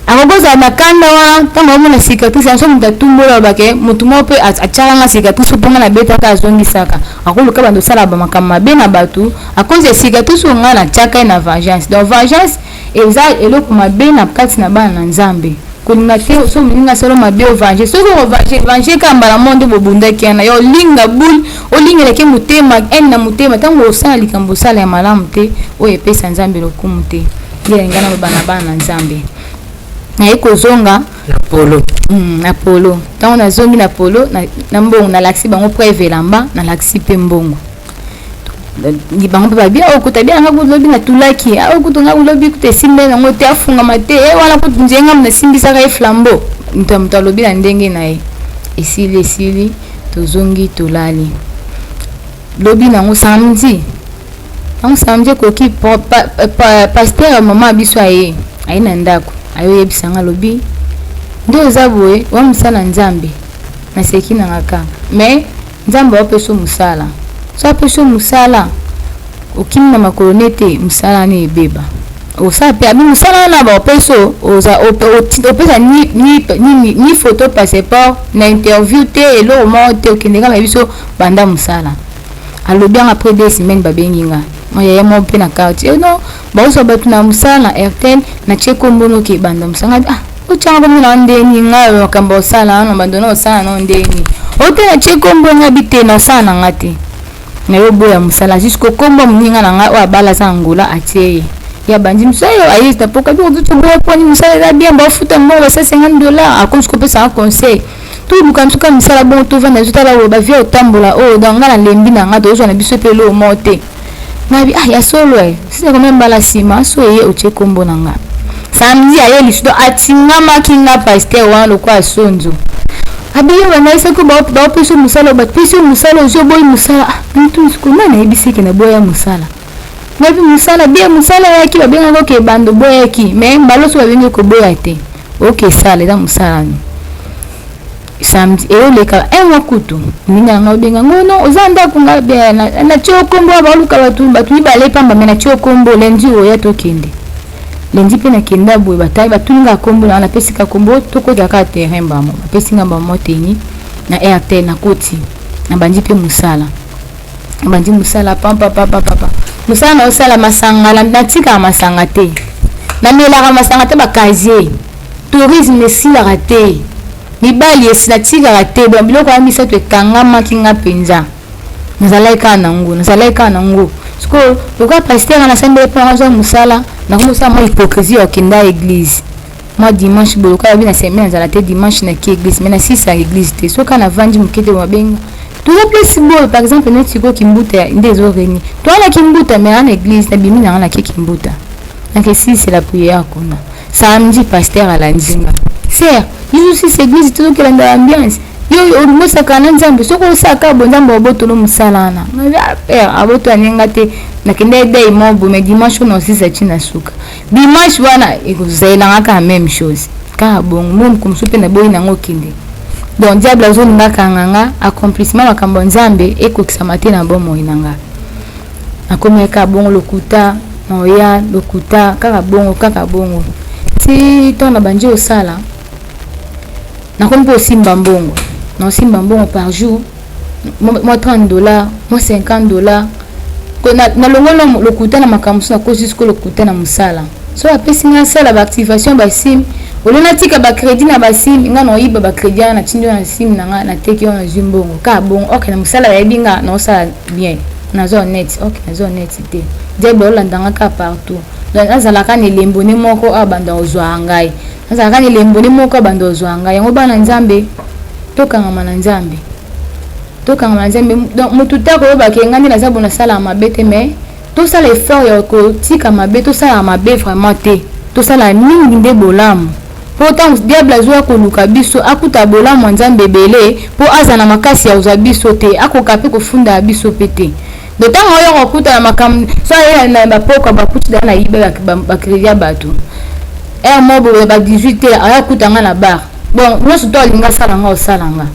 Akokoza na kanda wana tanga mona cicatrice anso mutatumbola bake mutumo pe achala nga cicatrice ponga na beta ka azongisaka. Akoluka bando sala ba makama mabe na batu akoze cicatrice nga na chaka na vengeance. Donc vengeance eza eloko mabe na kati na bana nzambe. Kuninga te so muninga solo mabe o venger so ko venger kamba la monde bobunda kiana yo linga bul o linga ke mutema en na mutema tango osala likambo sala ya malamu te o epesa nzambe lokumu te yenga na bana nzambe na eko zonga na polo na polo tango na zongi na polo na mbongo na laxi bango preve lamba na laxi pe mbongo ni bango ba bien okuta bien nga kulobi na tulaki okutonga kulobi kutesimbe na ngote afunga mate wala kutunjenga mna simbisa ka flambeau mtalobi na ndenge na ye esili tozongi tolali lobi na ngo samedi koki pasteur mama biso aye na ndako ayo yebisanga lobi ndo zaboe wa musala nzambe na seki na ngaka mais nzambe opeso musala so apeso musala okimi na makolonete musala ne ebeba osa pe abi musala na ba opeso oza opesa ni photo passeport na interview te elo mo te okendeka na biso banda musala alobi après 2 semaines babenginga moya mo pe na quartier non ba oso batu na musala na RTL na cheko mbono ke banda musanga uchanga muna ndeni ngayo kamba osala no bandona osala no ndeni otena cheko mbonga bitena sana ngati na yo boya musala jusqu'au kombo mninga na nga wa bala za ngula atie ya bandi musayo ayista poka bi odutu boya poni musala da bien ba futa mo ba $50 akonse ko pesa un conseil tout luka msuka musala bon to vanda zuta ba ba via otambola o danga na lembi na nga to zo na biso pe lo mote na bi ya solo sisi ko même bala sima so ye o cheko mbona nga samedi aye lisdo atingama kinga pasteur wana lokwa sonzo abiyo wanaisa ko ba peso musala ba peso musala zo boy musala ntu sikuna na ebisike na boya musala na bi musala bia musala yaki ba benga ko ke bando boya ki mais baloso ba benga ko boya te okay sala da musala ni samedi e oleka enwa kutu ninga nga benga ngono ozanda kunga bia na chokombo ba luka batu ibale pamba mena chokombo lendi oya to kende lendi pe na kenda boye batai batulinga kombo na pesika kombo toko kaka terrain bamo pesinga ba moteni na RTL na koti na bandi pe musala bandi musala papa musala na osala masanga na tika masanga te na melaka masanga te ba casier tourisme sila raté mibali esila tika raté ba biloko ya misato ekangama kinga penza nazalaika na ngo sko loka pasteur na sembe pe na musala na komosa mo hypocrisie okenda église moi dimanche boloka bi na semaine za la te dimanche na ki église mais na 6 à église te soka na vandi mukete wa benga tout le plus beau par exemple net siko kimbuta ndezo reni to na kimbuta mais en église na bimi na kimbuta na que si c'est la prière kuna samedi pasteur à la nzinga c'est ils aussi c'est église tout que l'ambiance yo o saka na nzambe soko saka bonzambe obotolo musalana na père aboto aninga te na kende day mobo mais dimanche on aussi ça tina suka dimanche wana ekuzela ngaka même chose ka bon mom kumsupe na boyi na ngokinde donc diable zo ngaka nganga accomplissement makambo nzambe ekokisa matena bomo inanga akomeka bongo lokuta moya lokuta kaka bongo si tona banji osala na kompo simba mbongo non simba mbongo par jour moi $30 moi $50 na longolo lokuta na makambo na kosi sko lokuta na musala so apesi nga sala ba activation ba sim olona tika ba crédit na ba sim nga no yiba ba crédit na tindo na sim na nga na teki on zimbongo ka bon okay na musala ya binga na osala bien na zone net okay na zone net te debo landanga ka partout donc azala kana lembo ne moko abanda ozwa ngai azala kana lembo ne moko abanda ozwa ngai ngo bana nzambe tokanga na nzambe donc mutu tako ba ke ngandi na zabona sala mabete mais tout ça l'effort ya kotika mabe tout ça mabe vraiment te tout ça la mingi nde bolamu pourtant diable azwa koluka biso akuta bolamu nzambe belé pour azana makasi ya uza biso te akokape kofunda biso pete de temps oyo okuta na makam so ya na bapoko bakuti na yibe bakriya bato mobo ba 18h ayakuta nga na bar bon nyonso to alinga sala nga osalanga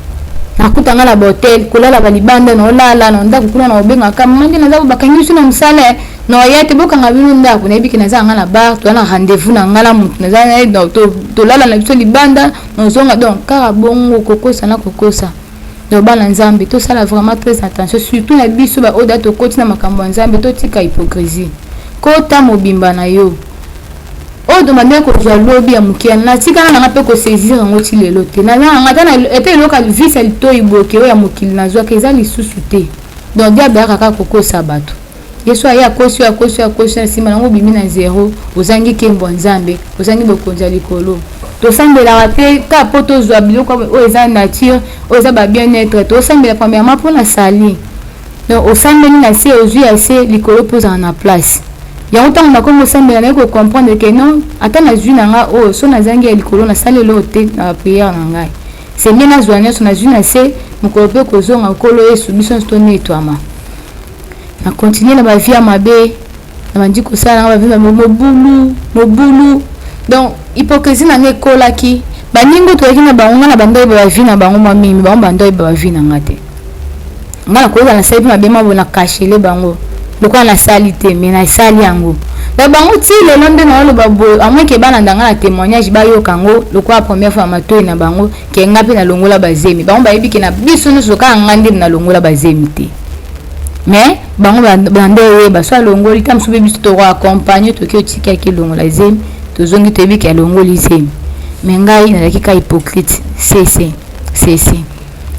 nakuta nga na hotel kolala balibanda na olala na ndako kuna na obenga kama mandi na zabo bakangisu na msale no yete boka nga bino ndako na ebiki na za nga na bar to na rendez-vous na ngala mutu na za na to lala na biso libanda no zonga donc kara bongo kokosa na kokosa do bana nzambe to sala vraiment très attention surtout na biso ba oda to kotina makambo nzambe to tika hypocrisie kota mobimba na yo o demande ko zo lobby ya mukia na tika na ngape ko saisir ngoti lelo te na ngata na ete local visa to iboke ya mukili na zo keza lisusu te donc dia ba kaka kokosa bato yesu aya kosi sima nango bimi na zéro ozangi kembo nzambe ozangi bokonza likolo to sambela te ka poto zo biloko o eza nature o eza ba bien-être to sambela premièrement pour la sali donc o sambeli na se ozui assez likolo poza na place ya autant na comme sambela na ko comprendre que non ata na zui na nga o so na zangi ya likolo na sali lo te na prière na ngai c'est bien na zoanya so na zui na se mukolo pe ko zonga kolo yesu biso to netwama na continuer na ba vie mabe na mandi ko sala na ba vie mobulu donc hypocrisie na ngekola ki baningo to yakina bango na bando ba vie na bango mami bango bando ba vie na ngate ngala ko za na saipi mabe mabo na kashele bango lokwa na salite mais na sali yango ba bango ti le londe na lo babo amwe ke bana ndanga na témoignage ba yo kango lokwa première fois matoi na bango ke ngapi na longola bazemi bango ba yebiki na biso no soka ngandi na longola bazemi te mais bango bando yeba so longoli tam sube biso to accompagner to ke tika ke longola zemi to zongi to yebiki ya longoli zemi mais ngai na dakika hypocrite c'est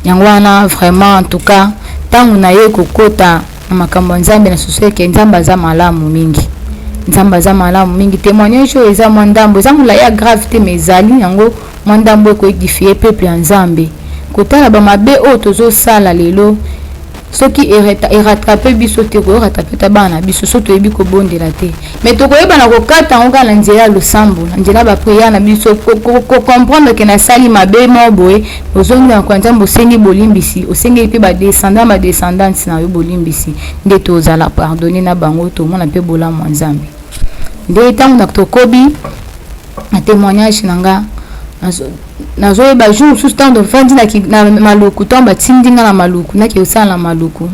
yango wana vraiment en tout cas tangu na ye kokota na makambo nzambe na société nzamba za malamu mingi témoignage eza mwandambo eza mula ya gravité mezali yango mwandambo ko édifier peuple ya nzambe kotala ba mabe o tozo sala lelo soki rattraper biso te ko rattraper ta bana biso so to yebi ko bondela te mais to ko yeba na ko kata onga na nzela losambo na nzela ba prière na biso ko comprendre que na sali mabe moboe ozongi na kwa nzambo sengi bolimbisi osengi pe ba descendants na yo bolimbisi nde to zala pardonner na bango to mona pe bola mo nzambe nde tangu na to kobi na témoignage nanga nazo ba jour sous temps de fin na maluku tomba tindinga na maluku na ke osala maluku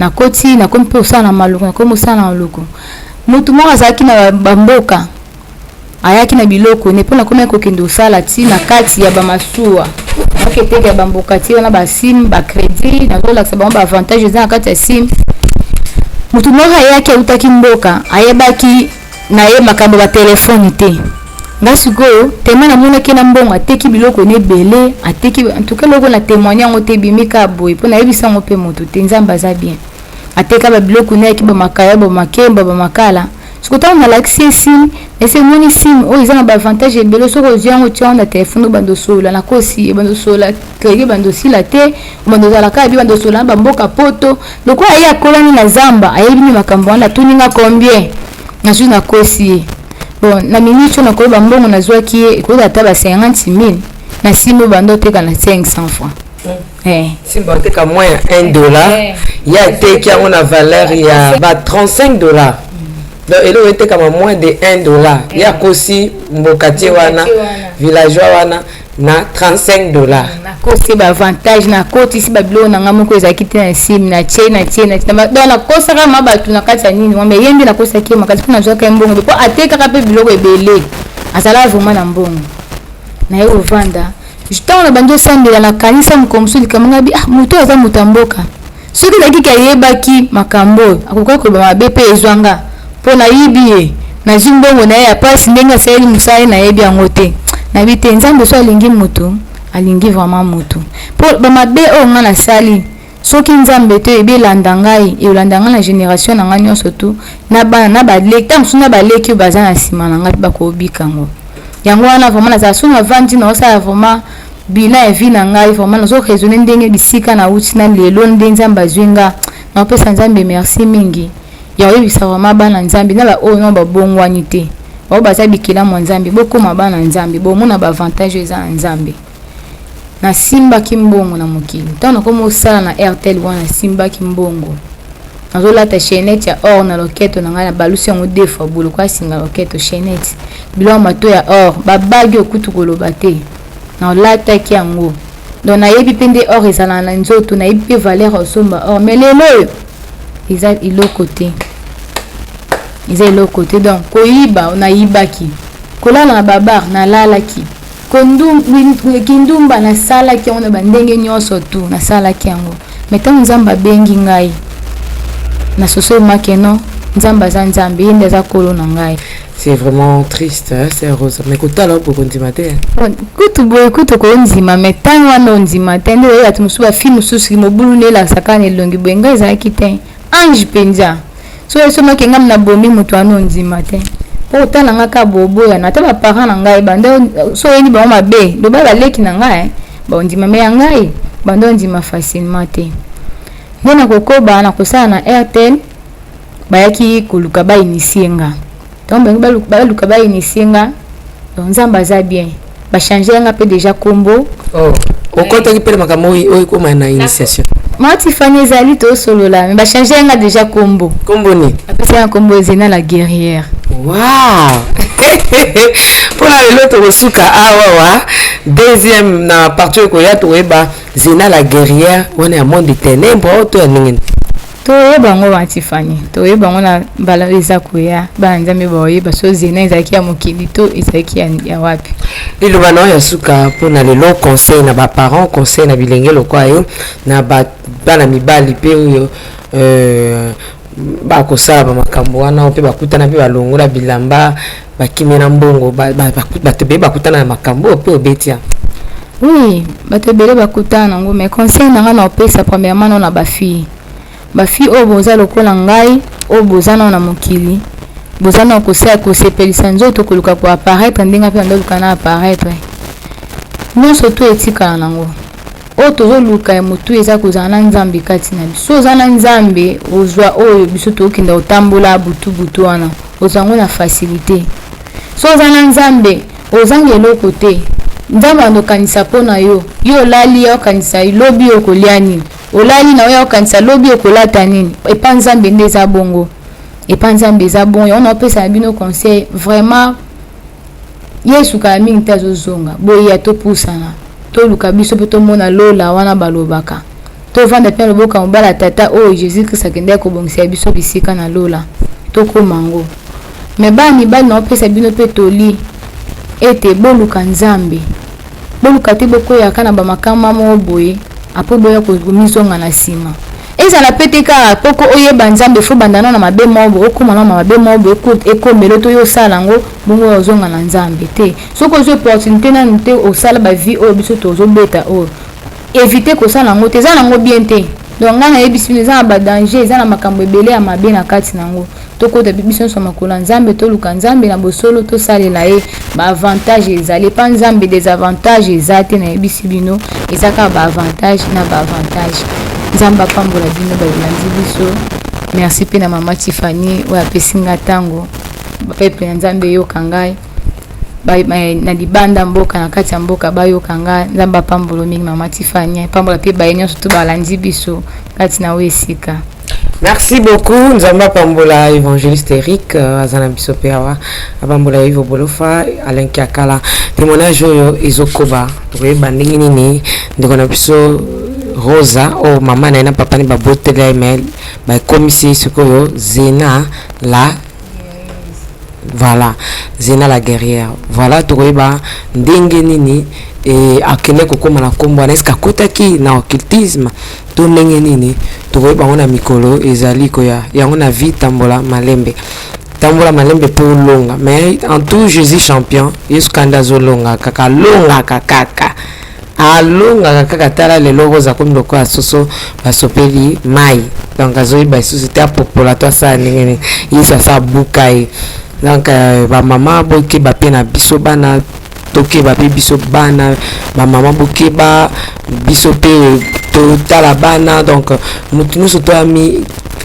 na koti na kompe osala maluku na komo osala maluku mutu moko zaki na bamboka ayaki na biloko ne pona komeka kokendo osala ti na kati ya bamasuwa aketeka ya bamboka ti na ba sim ba crédit na zola sa ba avantage za kati ya sim mutu moko ayaki utaki mboka ayebaki na ye makambo ba telefone te ngasiko tema na mona kena mbongo ateki biloko ne belé ateki en tout cas loko na témoigner ngo te bimika boy pona yebisa ngo pe moto te nzamba za bien ateka ba biloko ne ki ba makaya ba makemba ba makala sikoto na l'accès sim et c'est moni sim o ils ont ba avantage belé soko ziango tia na téléphone bando sola na kosi bando sola créer bando sila te bando za la ka bi bando sola ba mboka poto loko aya kolani na zamba ayebi ni makambo na tuninga combien na ju na kosi. Bon, na minute na ko bambongo na zwa ki ko data ba 50000 na simo bando teka na 500 francs. Simbo teka moins $1. Ya teki on a valeur ya ba $35. Donc elo teka moins de $1. Ya kosi mbokati wana villageois wana na $35. Na kosi ba avantage na koti si babilo na ngamo ko ezaki te na sim na chena donc na kosa kama batu na kati ya nini ngombe yembi na kosa ki makati kuna zwa ka mbongo po ateka ka pe biloko ebele azala vraiment na mbongo na yo vanda justement na bando sambela na kanisa mkomsuli kama ngabi muto aza mutamboka soki dakika yebaki makambo akoka ko ba mabepe ezwanga po na yibie na zimbongo na ya pasi ndenga seli musali na yebi angote na bite nzambe so alingi mutu alingi vraiment mutu po ba mabe o ngana sali soki nzambe te ebelanda ngai elandanga na génération na nganyo surtout na bana na ba lekta musuna ba leki bazana sima na ngai ba ko bikango yango wana vraiment na za suna vandi na osa vraiment bila evi na ngai vraiment na zo raisonner ndenge bisika na uti na lelo ndenza mbazwinga na pesa nzambe merci mingi ya oyebisa vraiment bana nzambe na ba oyo no babongwani te bao baza bikila mwa nzambe bokoma bana nzambe bomona baavantage eza na nzambe na simbaki mbongo na mokili ntango nakoma osala na airtel wana simbaki mbongo nazolata chaînette ya or na loketo na ngai na balusi yango defa bolo kwa singa loketo chaînette biloko mato ya or babagi okutu koloba te na olataki yango donc nayebi mpe nde or ezala na nzoto nayebi mpe valeur osomba or mais lelo oyo eza iloko te eza iloko te donc koyiba nayibaki kolala na babar nalalaki kindumba nasalaki yango na bandenge nyonso tu nasalaki yango mais ntango nzambe abengi ngai na soso makeno nzambe aza nzambe ye nde aza kolo na ngai. C'est vraiment triste, hein, c'est Rose. Mais écoute, là, pour continuer. Écoute, konzima, mais tant wana onzima, tant de la tumusuba film susi mobulu ne la sakane longi benga ezaki te. Ange penza. So eso makenga na bomi mutu wana onzima te. Po tala ngaka bobo ya na ta ba parents na ngai banda so yeni ba mabe, do ba leki na ngai, ba onzima me ngai, banda onzima facilement te. Ngena kokoba na kosala na Airtel bayaki koluka ba initienga. Donc baluka ba initienga donc nzamba za bien ba changer nga pe déjà combo au compte qui pele makambo oyi ko na initiation mati fani zali to solo la mais ba changer nga déjà combo ni après un combo Zena la guerrière. Wow. Pour la l'autre suka awa deuxième na partie ko ya to eba Zena la guerrière on est à monde de ténèbres to ya ningine to yebango batifani to yebango na bala eza koya ba nzambe boye baso Zena ezaki ya mokili to ezaki ya wapi lilo bana ya suka pona lelo conseil na ba parents conseil na bilenge lokwayo na bana mibali pe oyo ba kosala ba makambo wana pe bakutana pe balongola bilamba bakimena mbongo batebe bakutana na makambo pe obetia. Oui batebele bakutana ngo mais conseil na ngana opesa premièrement na ba fille bafi oyo boza lokola ngai oyo boza na mokili boza na kosea kosepelisa nzoto koluka ko apparaître ndenge mpe ndoluka na apparaître nyonso to etikala nango oyo tozoluka ya motu eza kozala na nzambe kati na biso oza na nzambe ozwa oyo biso tokenda otambola butu wana ozango na facilité so oza na nzambe ozanga eloko te nzambe anokanisa mpo na yo olali okanisa lobi okolia nini olali na oyo okanisa lobi okolata nini epa nzambe nde eza bongo epa nzambe eza bongo on opesa na bino conseil vraiment yesu kala mingi te azozonga boye ya topusana toluka biso mpe tomona lola wana balobaka tovanda mpe loboka mobala tata oyo jésus krist akendeki kobongisa biso bisika na lola tokoma ngo me bani na opesa bino mpe toli ete boluka nzambe boluka te bokoyaka na bamakama moko boye apo boya komizonga na nsima ezala pete kaka poko oyeba nzambe fo bandana na mabe moko okoma na mabe moko ekomelo to yosala yango bongo ozonga na nzambe te soki ozwa opportunité nanu te osala bavie oyo biso tozobeta oyo éviter kosala yango te eza nango bien te donc ngai nayebisi bino eza na badanger eza na makambo ebele ya mabe na kati nango tokota biso nyonso makolo nzambe toluka nzambe na bosolo tosalela ye baavantage ezali epa nzambe desavantage eza te nayebisi bino eza kaka baavantage na baavantage nzambe apambola bino balandi biso merci mpe na mama Tiffany oyo apesi nga ntango bapeple na nzambe eyoka ngai na libanda mboka na kati ya mboka bayoka ngai nzambe apambola mingi mama Tiffany apambola mpe baye nyonso to balandi biso kati na oyo esika. Merci beaucoup. Nzamba Pambola, évangéliste Eric, Azana Bisope Awa, Abambola Ivo Bolofa, Alain Kiakala, témoignage Oyo Ezokoba, Touré Bandingi Nini, Ndekona Biso Rosa, oh maman na papa ni babote la email, ba commissaire Sukoyo, Zena la voilà, Zena la guerrière. Voilà, Touré ba Ndingi Nini, et akene kokoma na kombo aneska kotaki na occultisme to ndenge nini tokoyi bango na mikolo ezali koya yango na vie tambola malembe pe longa mais en tout Jésus champion yesu kanda zolonga kaka longa kaka alonga kaka tala lelo roza comme loko asoso basopeli mai donc azoyi ba société populatoire ça ndenge yesa sa bukai donc ba mama boki ba pe na biso bana tokeba pe biso bana ba mama bokeba biso pe totala bana donc mutu nyonso to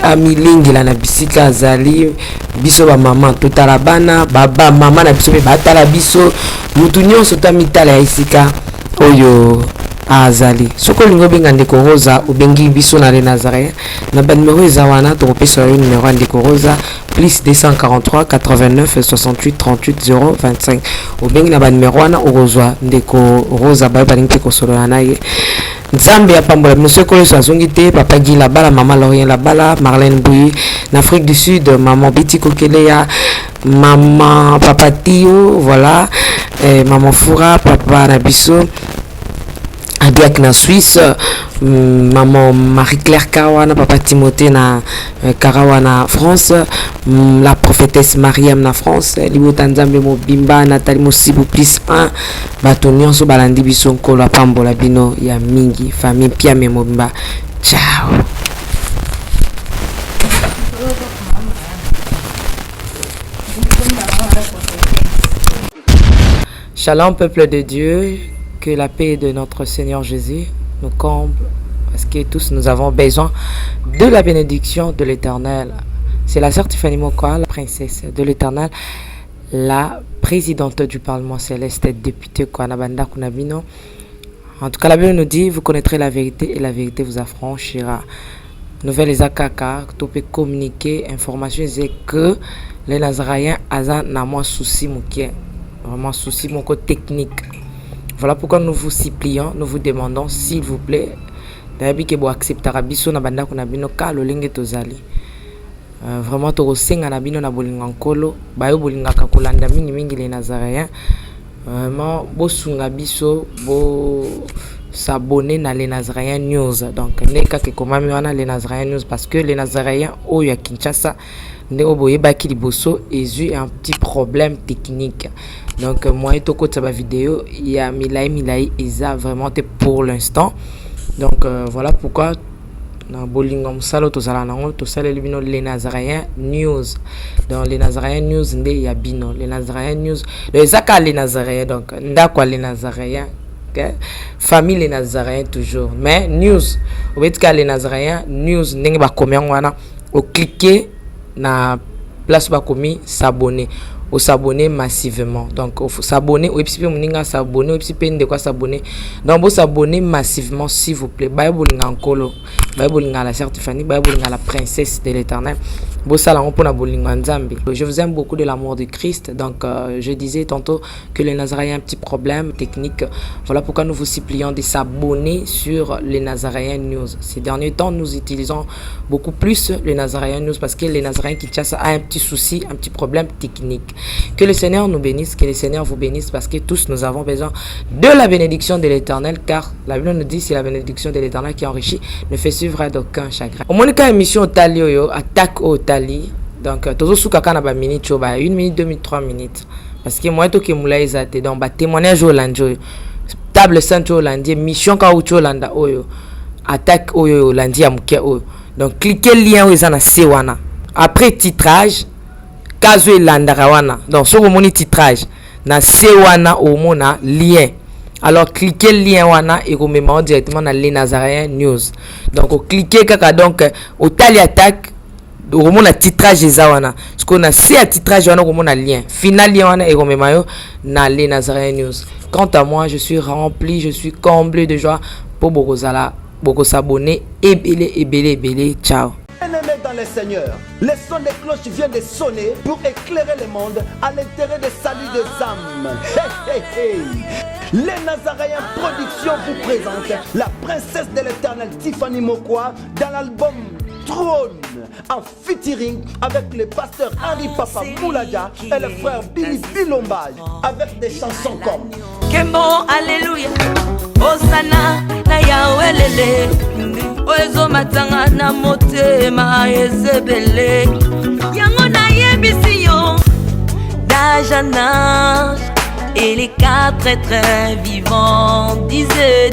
amilingela na bisika azali biso ba mama totala bana baba mama na biso pe batala biso mutu nyonso to amitala ya esika oyo azali soko lingo benga ndeko Rosa obengi biso na le Nazaréen na ba numéro eza wana tokopesa yo numéro ya ndeko Rosa plus 243 89 68 38 025 obengi na ba numéro wana okozwa ndeko Rosa bayo balingi te kosolola na ye Nzambe ya pambola monsieur Koloso azongi te papa Guy Labala mama Lorien Labala Marlène Bouy na Afrique du Sud maman Betty Kokeleya maman papa Tio voilà maman Foura papa Nabiso Adiak na Suisse maman Marie-Claire Karawana papa Timothée na Karawana France la prophétesse Mariam na France Libota Nzambe Mobimba Nathalie Mosibu plus 1 bato nyonso balandi biso nkolo apambola bino ya mingi famille Pia Mobimba ciao. Shalom peuple de Dieu, que la paix de notre Seigneur Jésus nous comble, parce que tous nous avons besoin de la bénédiction de l'Éternel. C'est la sœur Tiffany Mokoa, la princesse de l'Éternel, la présidente du Parlement céleste, députée Kwanabanda Kunabino. En tout cas, la Bible nous dit, vous connaîtrez la vérité et la vérité vous affranchira. Nouvelle Ezakaka, tu peux communiquer, information, c'est que les Nazaréens ont moins souci, vraiment souci, mon côté technique. Voilà pourquoi nous vous supplions, nous vous demandons, s'il vous plaît, d'habitude que vous accepterez biso na banda kuna bino ka lo lenge tozali. Vraiment to senga na bino na bolinga nkolo, bayo bolinga ka kolanda mingi les Nazaréens. Vraiment bosunga biso bo s'abonner na les Nazaréens News. Donc neka ke komami wana les Nazaréens News parce que les Nazaréens oyo ya Kinshasa nde oboye baki liboso ezu un petit problème technique. Donc moi et toko taba vidéo il y a milai eza vraiment pour l'instant. Donc voilà pourquoi na bolinga musalo to sala nango to sala libino les Nazaréens News. Dans les Nazaréens News nde ya bino les Nazaréens News les zaka les Nazaréens donc ndakwa les Nazaréens okay? Famille les Nazaréens toujours mais news obetika les Nazaréens News ndenge ba komya wana o cliquer na place ba komi s'abonner au s'abonner massivement donc faut s'abonner ou epipe moninga s'abonner ou epipe de quoi s'abonner donc vous s'abonner massivement s'il vous plaît bible ngakolo bible ngala certifié bible ngala princesse de l'Éternel je vous aime beaucoup de l'amour de Christ. Donc je disais tantôt que les Nazaréens ont un petit problème technique. Voilà pourquoi nous vous supplions de s'abonner sur les Nazaréens News. Ces derniers temps, nous utilisons beaucoup plus les Nazaréens News parce que les Nazaréens Kinshasa a un petit souci, un petit problème technique. Que le Seigneur nous bénisse, que le Seigneur vous bénisse parce que tous nous avons besoin de la bénédiction de l'Éternel car la Bible nous dit c'est la bénédiction de l'Éternel qui enrichit, ne fait suivre d'aucun chagrin. Au moins, quand émission Talio attaque au Tali, donc toujours sous kakana ba minute choba 1 minute 2 minutes 3 minutes parce que moi to ke mula ezate donc ba témoignage au lanjo table sainte au landie mission ka au landa oyo attaque oyo landi ya muke oyo donc cliquez lien oyo za na se wana après titrage kazo elanda wana donc so ko moni titrage na se wana au mona lien. Alors cliquez le lien wana et vous mettez directement dans les Nazaréens News. Donc cliquez kaka donc au tali attaque au moment la titrage wana ce qu'on a c'est à titrage wana au moment le lien final lien wana et vous mettez dans les Nazaréens News. Quant à moi, je suis rempli, je suis comblé de joie pour beaucoup s'abonner et belé ciao. Bien-aimés dans le Seigneur, le son des cloches vient de sonner pour éclairer le monde à l'intérêt des saluts des âmes. Hey, hey, hey. Les Nazaréens Production vous présente la princesse de l'Éternel Tiffany Mokoa dans l'album Trône en featuring avec le pasteur Henri Papa Moulaja et le frère Billy Bilombage avec des chansons comme Kembo Alléluia Osana na Yahweh Oezo matanga na motema ezebele Yango na yebisi yo d'âge en âge et les quatre êtres vivants disaient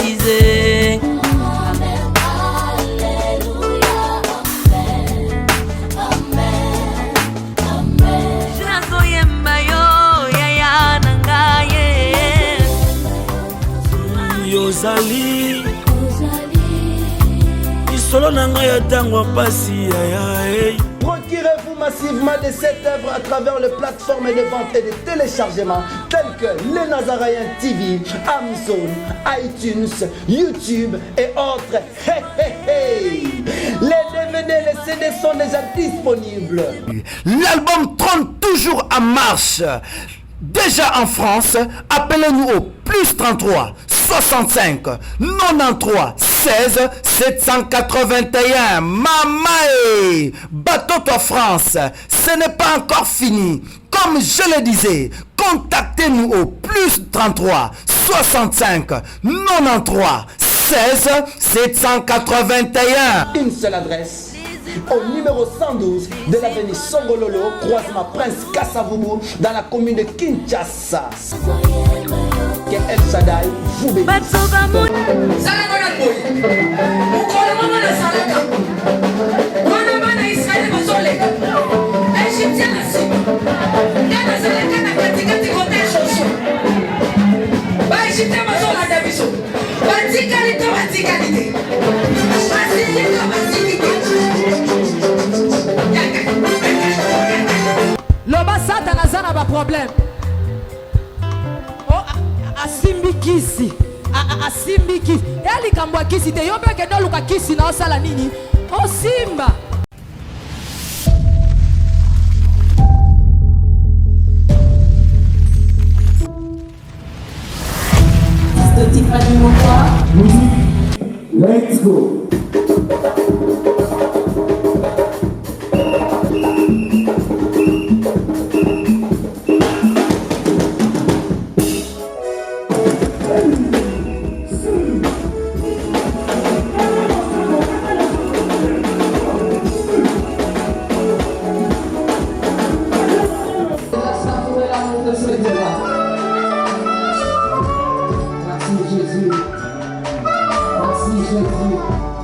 ozali lisolo na ngai ya ntango mpasi yaya. Procurez-vous massivement de cette œuvre à travers les plateformes de vente et de téléchargement telles que Les Nazaréens TV, Amazon, iTunes, YouTube et autres. Hey, hey, hey. Les DVD, les CD sont déjà disponibles. L'album trône toujours en marche. Déjà en France, appelez-nous au plus 33 65 93 16 781. Mamae, bateau-toi France, ce n'est pas encore fini. Comme je le disais, contactez-nous au plus 33 65 93 16 781. Une seule adresse. Au numéro 112 de l'avenue Songololo, croisement Prince Kassavubu, dans la commune de Kinshasa. Que El Shaddai vous bénisse. Loba Satan azana ba problème. Oh asimbi kisi. Asimbi kisi. Eli kambwa kisi te yobe ke do luka kisi na osala nini? O simba. Let's go. Merci Jésus. Merci Jésus.